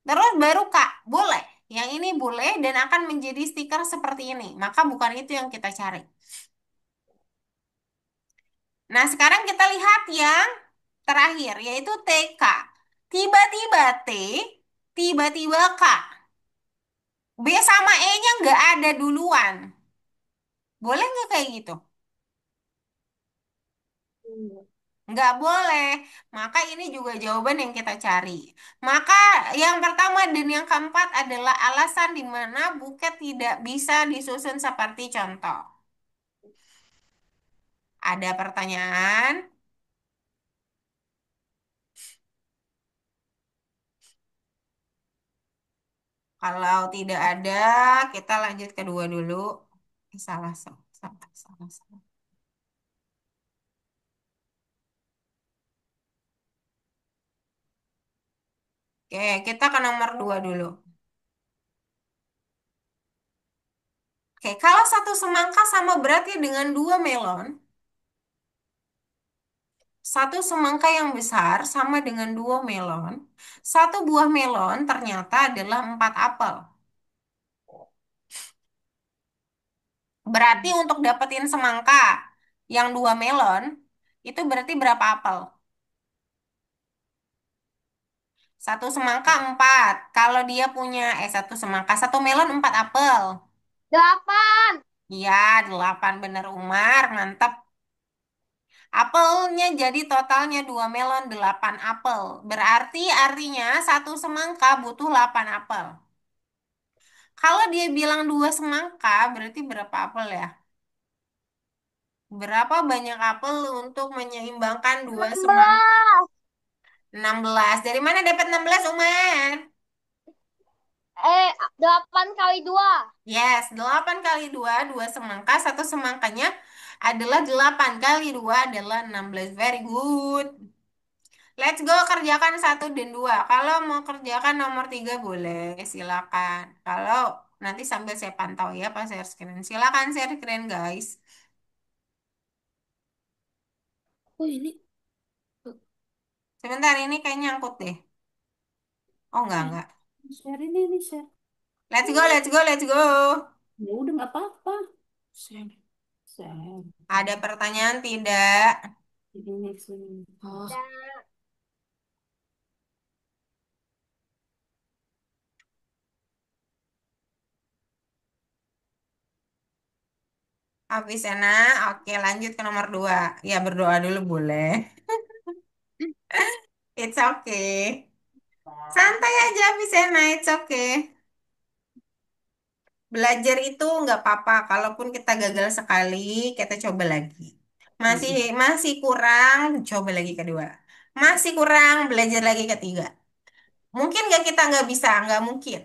Terus baru K, boleh. Yang ini boleh dan akan menjadi stiker seperti ini. Maka bukan itu yang kita cari. Nah, sekarang kita lihat yang terakhir, yaitu TK. Tiba-tiba T, tiba-tiba K. B sama E-nya nggak ada duluan. Boleh nggak kayak gitu? Nggak boleh. Maka ini juga jawaban yang kita cari. Maka yang pertama dan yang keempat adalah alasan di mana buket tidak bisa disusun seperti contoh. Ada pertanyaan? Kalau tidak ada, kita lanjut kedua dulu. Salah, salah, salah, salah, salah. Oke, kita ke nomor dua dulu. Oke, kalau satu semangka sama beratnya dengan dua melon, satu semangka yang besar sama dengan dua melon, satu buah melon ternyata adalah empat apel. Berarti untuk dapetin semangka yang dua melon, itu berarti berapa apel? Satu semangka empat. Kalau dia punya, satu semangka, satu melon empat apel. 8. Iya, delapan bener Umar, mantap. Apelnya jadi totalnya dua melon, delapan apel. Berarti artinya satu semangka butuh 8 apel. Kalau dia bilang dua semangka, berarti berapa apel ya? Berapa banyak apel untuk menyeimbangkan dua semangka? 16. 16. Dari mana dapat 16, Umar? 8 kali 2. Yes, 8 kali 2 2 semangka. Satu semangkanya adalah 8 kali 2 adalah 16. Very good. Let's go kerjakan satu dan dua. Kalau mau kerjakan nomor tiga boleh, silakan. Kalau nanti sambil saya pantau ya pas share screen. Silakan share screen guys. Oh ini, Sebentar ini kayaknya nyangkut deh. Oh enggak. share ini share. Let's go, let's go, let's go. Ya udah nggak apa-apa. Share, share. Ada pertanyaan tidak? Ini next ini. Oh, Afisena, oke lanjut ke nomor dua. Ya berdoa dulu boleh. It's okay. Santai aja Afisena, it's okay. Belajar itu nggak apa-apa. Kalaupun kita gagal sekali, kita coba lagi. Masih masih kurang, coba lagi kedua. Masih kurang, belajar lagi ketiga. Mungkin nggak kita nggak bisa, nggak mungkin.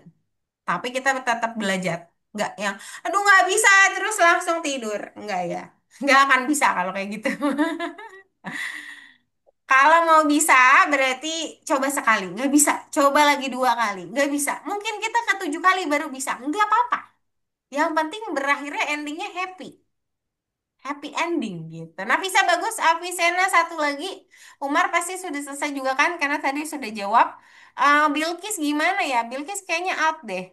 Tapi kita tetap belajar. Nggak yang, aduh nggak bisa, terus langsung tidur. Nggak ya. Nggak akan bisa kalau kayak gitu. Kalau mau bisa, berarti coba sekali. Nggak bisa, coba lagi dua kali. Nggak bisa. Mungkin kita ke tujuh kali baru bisa. Nggak apa-apa. Yang penting berakhirnya endingnya happy. Happy ending gitu. Nah, bisa bagus. Avicenna satu lagi. Umar pasti sudah selesai juga kan? Karena tadi sudah jawab. Bilkis gimana ya? Bilkis kayaknya out deh.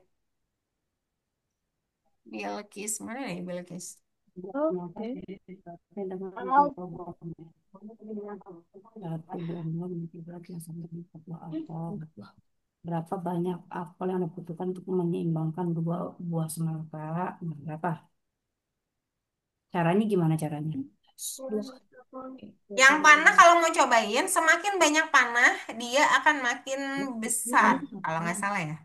Bilkis, mana nih Bilkis? Oke. Berapa banyak apel yang dibutuhkan untuk menyeimbangkan dua buah semangka? Berapa? Caranya gimana caranya? Yang panah kalau mau cobain, semakin banyak panah, dia akan makin besar. Kalau nggak salah ya.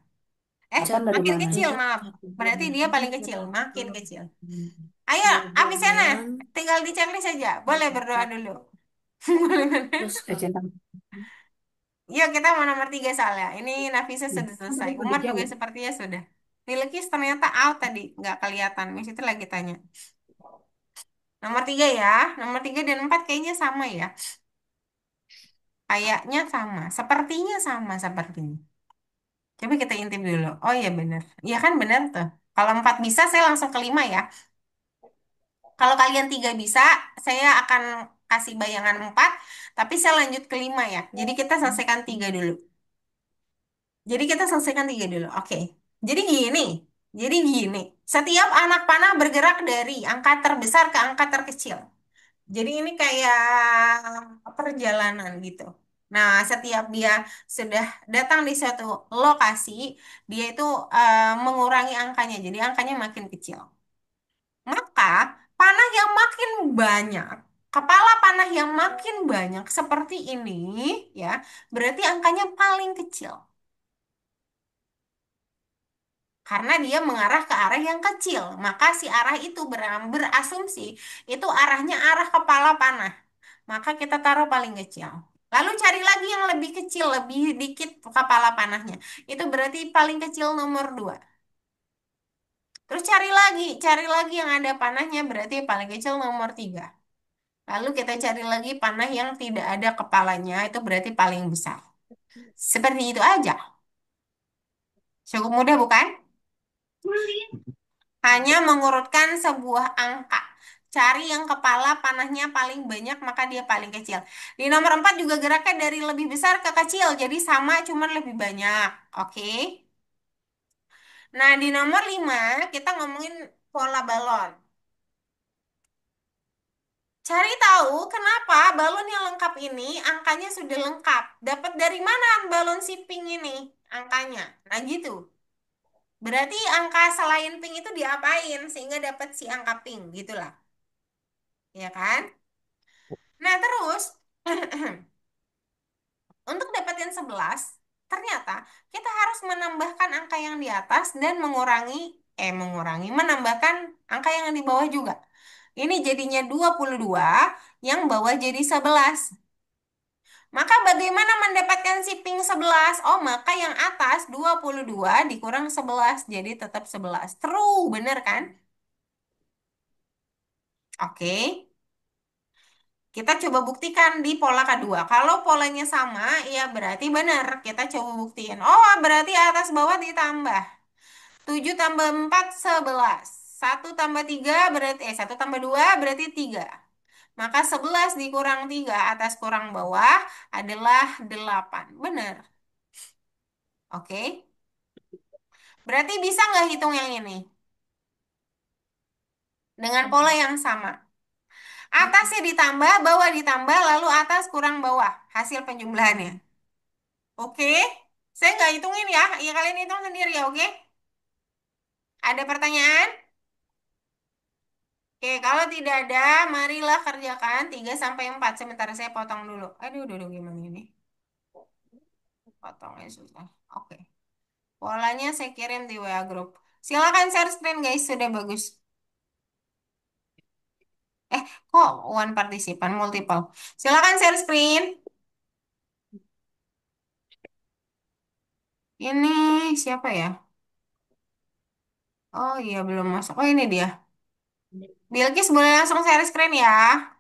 Delapan dari Makin mana? kecil, maaf. Berarti dia paling kecil, makin kecil. Ayo, Avicenna, tinggal di checklist saja. Boleh berdoa dulu. Terus centang. Yuk kita mau nomor tiga soalnya. Ini Nafisa sudah Kan selesai. tadi udah Umar juga dijawab. sepertinya sudah. Nilkis ternyata out tadi. Nggak kelihatan. Miss itu lagi tanya. Nomor tiga ya. Nomor tiga dan empat kayaknya sama ya. Kayaknya sama. Sepertinya sama sepertinya. Coba kita intip dulu. Oh iya bener. Iya kan bener tuh. Kalau empat bisa saya langsung ke lima ya. Kalau kalian tiga bisa, saya akan kasih bayangan 4, tapi saya lanjut ke 5 ya. Jadi kita selesaikan 3 dulu. Oke. Jadi gini. Jadi gini. Setiap anak panah bergerak dari angka terbesar ke angka terkecil. Jadi ini kayak perjalanan gitu. Nah, setiap dia sudah datang di suatu lokasi, dia itu mengurangi angkanya. Jadi angkanya makin kecil. Maka panah yang makin banyak, kepala panah yang makin banyak seperti ini, ya, berarti angkanya paling kecil. Karena dia mengarah ke arah yang kecil, maka si arah itu berasumsi itu arahnya arah kepala panah. Maka kita taruh paling kecil. Lalu cari lagi yang lebih kecil, lebih dikit kepala panahnya. Itu berarti paling kecil nomor 2. Terus cari lagi yang ada panahnya berarti paling kecil nomor 3. Lalu kita cari lagi panah yang tidak ada kepalanya, itu berarti paling besar. Seperti itu aja. Cukup mudah bukan? Hanya mengurutkan sebuah angka. Cari yang kepala panahnya paling banyak, maka dia paling kecil. Di nomor 4 juga geraknya dari lebih besar ke kecil, jadi sama cuman lebih banyak. Oke. Nah, di nomor 5 kita ngomongin pola balon. Cari tahu kenapa balon yang lengkap ini angkanya sudah lengkap. Dapat dari mana balon si pink ini angkanya? Nah, gitu. Berarti angka selain pink itu diapain sehingga dapat si angka pink gitulah. Ya kan? Nah, terus untuk dapetin 11, ternyata kita harus menambahkan angka yang di atas dan menambahkan angka yang di bawah juga. Ini jadinya 22, yang bawah jadi 11. Maka bagaimana mendapatkan si pink 11? Oh, maka yang atas 22 dikurang 11, jadi tetap 11. True, bener kan? Oke. Kita coba buktikan di pola kedua. Kalau polanya sama, ya berarti benar. Kita coba buktiin. Oh, berarti atas bawah ditambah. 7 tambah 4, 11. 1 tambah 2 berarti 3. Maka 11 dikurang 3 atas kurang bawah adalah 8. Benar. Oke. Berarti bisa nggak hitung yang ini? Dengan pola yang sama. Atasnya ditambah, bawah ditambah, lalu atas kurang bawah. Hasil penjumlahannya. Oke, saya nggak hitungin ya. Ya kalian hitung sendiri ya, oke? Ada pertanyaan? Oke, kalau tidak ada, marilah kerjakan 3 sampai 4. Sebentar saya potong dulu. Aduh, duduk gimana ini? Potongnya susah. Oke. Polanya saya kirim di WA group. Silakan share screen guys, sudah bagus. Kok one participant multiple? Silakan share screen. Ini siapa ya? Oh iya, belum masuk. Oh, ini dia. Bilkis boleh langsung share screen ya.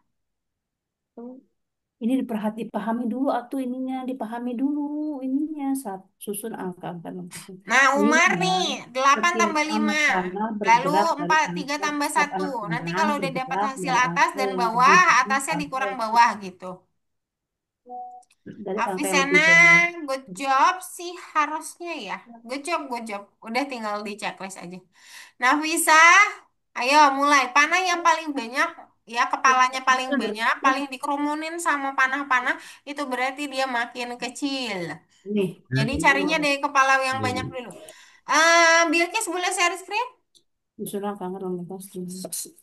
Ini dipahami dulu atau ininya dipahami dulu ininya saat susun angka-angka nomor. Nah, Umar Lima, nih, 8 setiap tambah 5. anak panah Lalu bergerak dari 4, 3 angka. tambah Setiap 1. anak Nanti panah kalau udah dapat bergerak hasil dari atas angka dan yang lebih bawah, sedikit atasnya angka dikurang bawah gitu. dari angka yang Afisena, lebih banyak. good job sih harusnya ya. Good job, good job. Udah tinggal di checklist aja. Nafisa, ayo mulai. Panah yang paling banyak, ya kepalanya paling banyak, paling dikerumunin sama panah-panah, itu berarti dia makin kecil. Nih, Jadi carinya dari kepala yang banyak dulu. Bilkis boleh share screen? susun angka nomor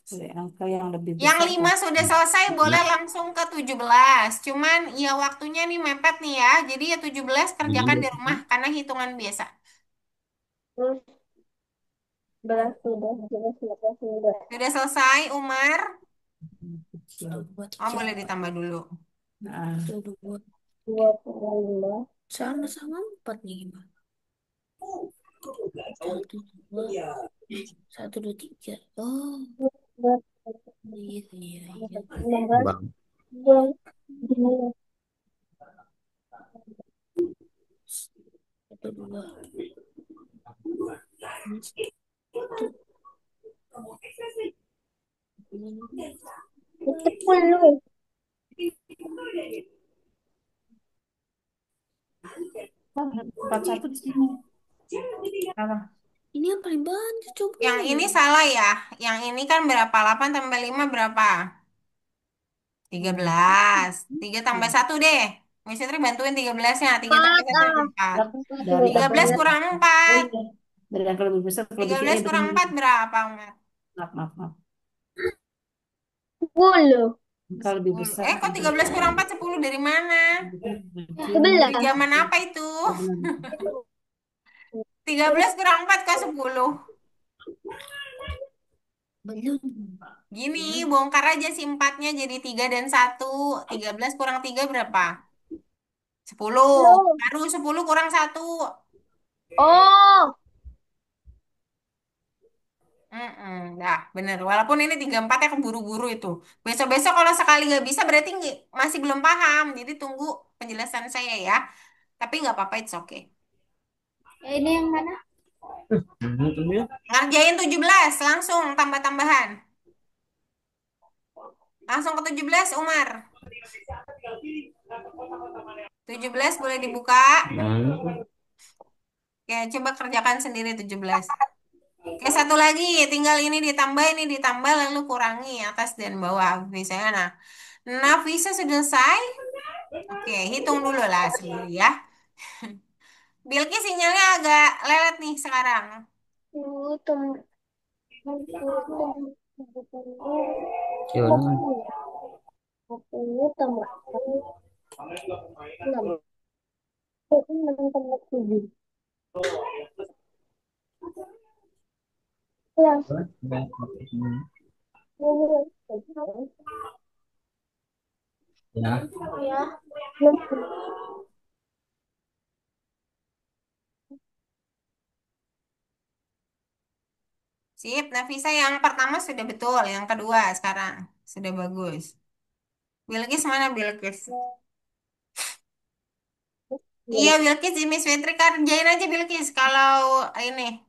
dari angka yang lebih Yang besar 5 sudah selesai, boleh langsung ke 17. Cuman ya waktunya nih mepet nih ya. Jadi ya 17 kerjakan di rumah karena hitungan biasa. Terus 11 sudah. Sudah selesai, Umar? Tuh, buat Oh, tiga. boleh ditambah dulu. Nah, Tuh, buat 25. sama-sama 4 nih gimana? 1, 2, 1, 2, 3. Oh, iya, iya, iya. 16. Bang. 1, 2. Tuh, ini. 10. Wah, 41 di sini. Apa? Ini yang paling banyak coba. Yang ini salah ya. Yang ini kan berapa? 8 tambah 5 berapa? 13. 3 tambah satu deh. Miss Fitri bantuin 13-nya. 3 tambah 4 1 ah. berapa? Dari Tiga angka belas lebih kurang oh 4. iya, dari angka lebih besar ke Tiga lebih kecil, belas iya kurang benar. 4 berapa, Umar? Maaf, maaf, maaf. 10. Angka lebih 10. besar Kok 13 kurang 4 10 dari mana? lebih kecil. Dari 11. zaman apa itu? Ya benar. 13 kurang 4 kok 10. Belum. Gini, Ya. bongkar aja si 4-nya jadi 3 dan 1. 13 kurang 3 berapa? 10. 10. Baru 10 kurang 1. Oh, Dah, bener. Walaupun ini 34 ya keburu-buru itu. Besok-besok kalau sekali nggak bisa berarti masih belum paham. Jadi tunggu penjelasan saya ya. Tapi nggak apa-apa, it's okay. ini yang mana? Ngerjain 17 langsung tambah-tambahan. Langsung ke 17 Umar. 17 boleh dibuka. Ya, coba kerjakan sendiri 17. Oke, satu lagi. Tinggal ini ditambah, lalu kurangi atas dan bawah. Misalnya, nah. Nafisa sudah selesai. Oke, hitung dulu lah sendiri ya. Bilki sinyalnya agak lelet nih sekarang. 10 tambah 10 tambah 20. Gimana? 20 tambah 6. 6 tambah 7. Ya, Ya. ya. 6. Sip, Nafisa yang pertama sudah betul, yang kedua sekarang sudah bagus. Bilkis mana Bilkis? Iya Bilkis, Jimmy Swetri kerjain aja Bilkis. Kalau ini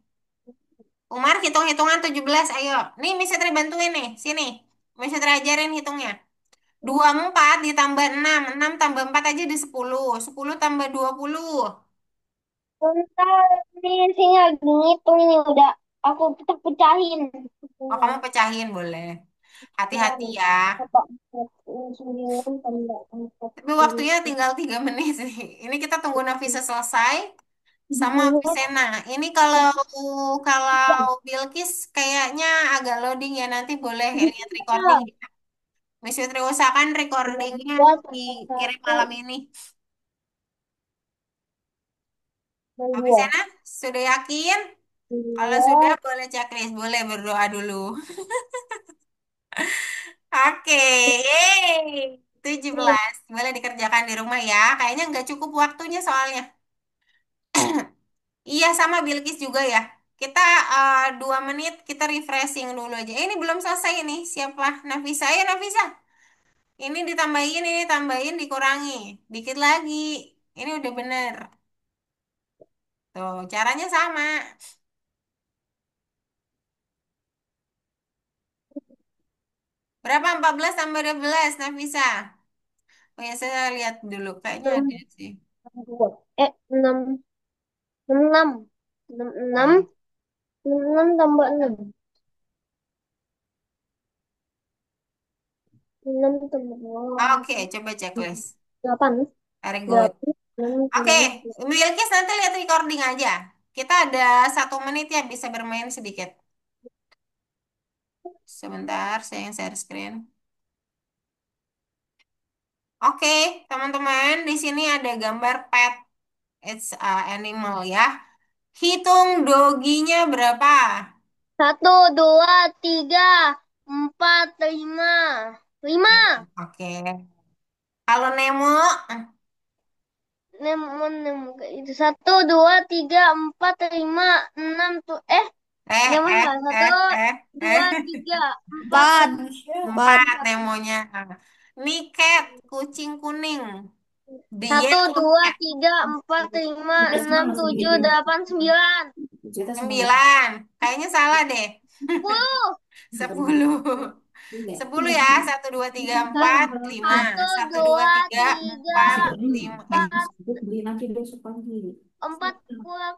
Umar hitung-hitungan 17, ayo. Nih Miss Swetri bantuin nih, sini. Miss Swetri ajarin hitungnya. 24 ditambah 6, 6 tambah 4 aja di 10, 10 tambah 20. Bentar, nih sinyal ngitung ini udah aku pecah-pecahin. Oh, kamu pecahin boleh. Hati-hati ya. Apa? 9 tambah 4. Tapi waktunya tinggal 3 menit sih. Ini kita tunggu Nafisa selesai sama Visena. Ini kalau Bilkis kayaknya agak loading ya. Nanti boleh lihat recording. Miss Fitri usahakan recordingnya dikirim malam ini. Visena, sudah yakin? Kalau sudah boleh checklist, boleh berdoa dulu. Oke, yeay. 17. Boleh dikerjakan di rumah ya. Kayaknya nggak cukup waktunya soalnya. Iya sama Bilkis juga ya. Kita 2 menit kita refreshing dulu aja. Ini belum selesai ini. Siapa? Nafisa. Ayo Nafisa. Ini tambahin, dikurangi. Dikit lagi. Ini udah bener. Tuh, caranya sama. Berapa 14 tambah 12 Nafisa? Oh ya, saya lihat dulu. Kayaknya ada 6. sih. 6. 6. 6. 6. Oh. 6 tambah 6. 6 tambah 2. Oke, coba checklist. 8. Very good. 8. 6, Oke, 9. Wilkis nanti lihat recording aja. Kita ada 1 menit ya bisa bermain sedikit. Sebentar, saya yang share screen. Oke, teman-teman, di sini ada gambar pet. It's a animal ya. Hitung doginya berapa? 1, 2, 3, 4, 5. 5. Oke. Kalau Nemo, Itu 1, 2, 3, 4, 5, 6 tuh. eh, Yang mana? eh, 1, eh, eh, 2, eh. 3, 4, 4. 5. 4. 4 Nemonya. Ini cat, kucing kuning. The 1, yellow 2, cat. 3, 4, 5, Udah 6, semua masih 7, dihitung. 8, 9. Cerita semua. 9. Kayaknya salah deh. 10. 10. Iya. 10 ya. 1, 2, 3, 4, 5. Satu, Satu, dua, dua, tiga, tiga, empat, lima. empat, Beli nanti besok pagi. empat kura,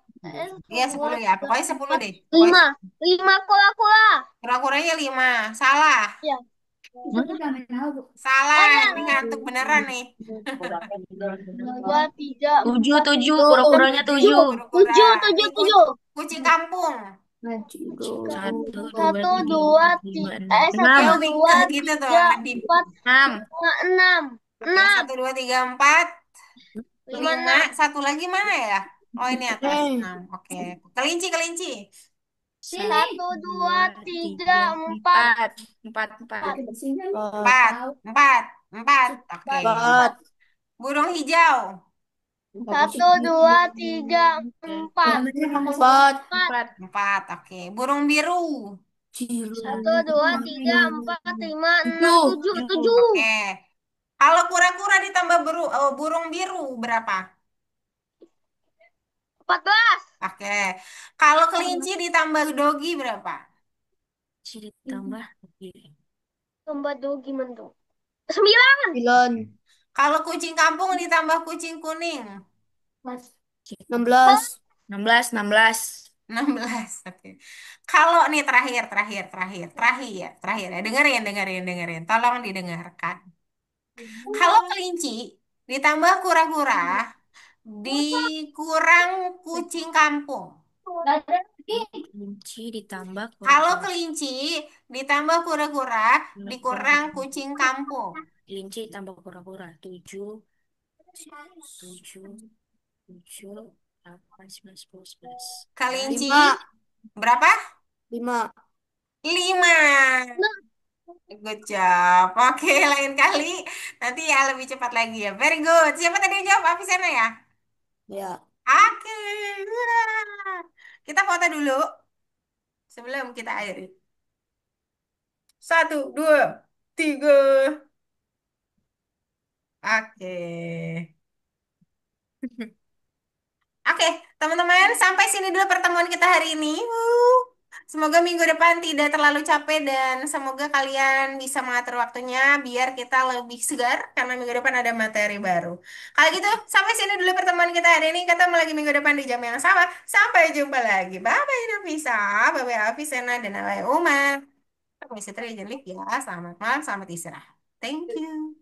Iya 10 ya. Pokoknya 10 empat, deh. Pokoknya lima, lima kura-kura. kura-kuranya 5. Salah. Ya. Itu kan main halu. Oh Salah. ya, Ini ngantuk beneran nih. dua, tiga, Tujuh, empat, tujuh. lima, enam, Kura-kuranya tujuh, tujuh. Kura-kura. tujuh, Ini tujuh, tujuh. kucing kampung. Satu, dua, Satu, tiga, dua, empat, lima, enam. satu, Enam. Ya dua, gitu tuh tiga, ngedip. empat, Enam. lima, enam, Oke, enam, 1, 2, 3, 4, lima, 5. enam. Satu lagi mana ya? Oh ini atas. 6. Oke. Kelinci, kelinci. Satu, dua, Dua, tiga, tiga, empat, empat. Empat, empat. empat, Empat. Empat. Empat. Oke. empat, empat. Burung hijau. Satu, dua, tiga, empat, Empat. empat. Empat. Empat. Oke. Burung biru. Satu, dua, tiga, empat, lima, enam, Tujuh. tujuh, tujuh. Oke. Kalau kura-kura ditambah burung biru berapa? 14. Oke. Kalau kelinci ditambah dogi berapa? Jadi tambah. Tambah dua gimana tuh? 9. 9. Kalau kucing kampung ditambah kucing kuning. 16. 16. 16. 16. Oke. Kalau nih terakhir ya. Dengerin. Tolong didengarkan. Kalau kelinci ditambah kura-kura dikurang kucing kampung. Kunci ditambah Kalau kura-kura. kelinci ditambah kura-kura dikurang kucing kampung. Kelinci tambah kura-kura. 7. 7. 7. 8, 9, 10, 11. Kelinci 5. berapa? 5. 5. Good job. Oke, lain kali nanti ya lebih cepat lagi ya. Very good. Siapa tadi yang jawab? Avisena ya? Ya. Oke. Wah. Kita foto dulu sebelum kita akhiri. 1, 2, 3. Oke. Oke, teman-teman, sampai sini dulu pertemuan kita hari ini. Semoga minggu depan tidak terlalu capek dan semoga kalian bisa mengatur waktunya biar kita lebih segar karena minggu depan ada materi baru. Kalau gitu, sampai sini dulu pertemuan kita hari ini. Ketemu lagi minggu depan di jam yang sama. Sampai jumpa lagi. Bye-bye Nafisa, bye-bye Afisena, dan bye Umar. Permisi izin live ya. Selamat malam, selamat istirahat. Thank you.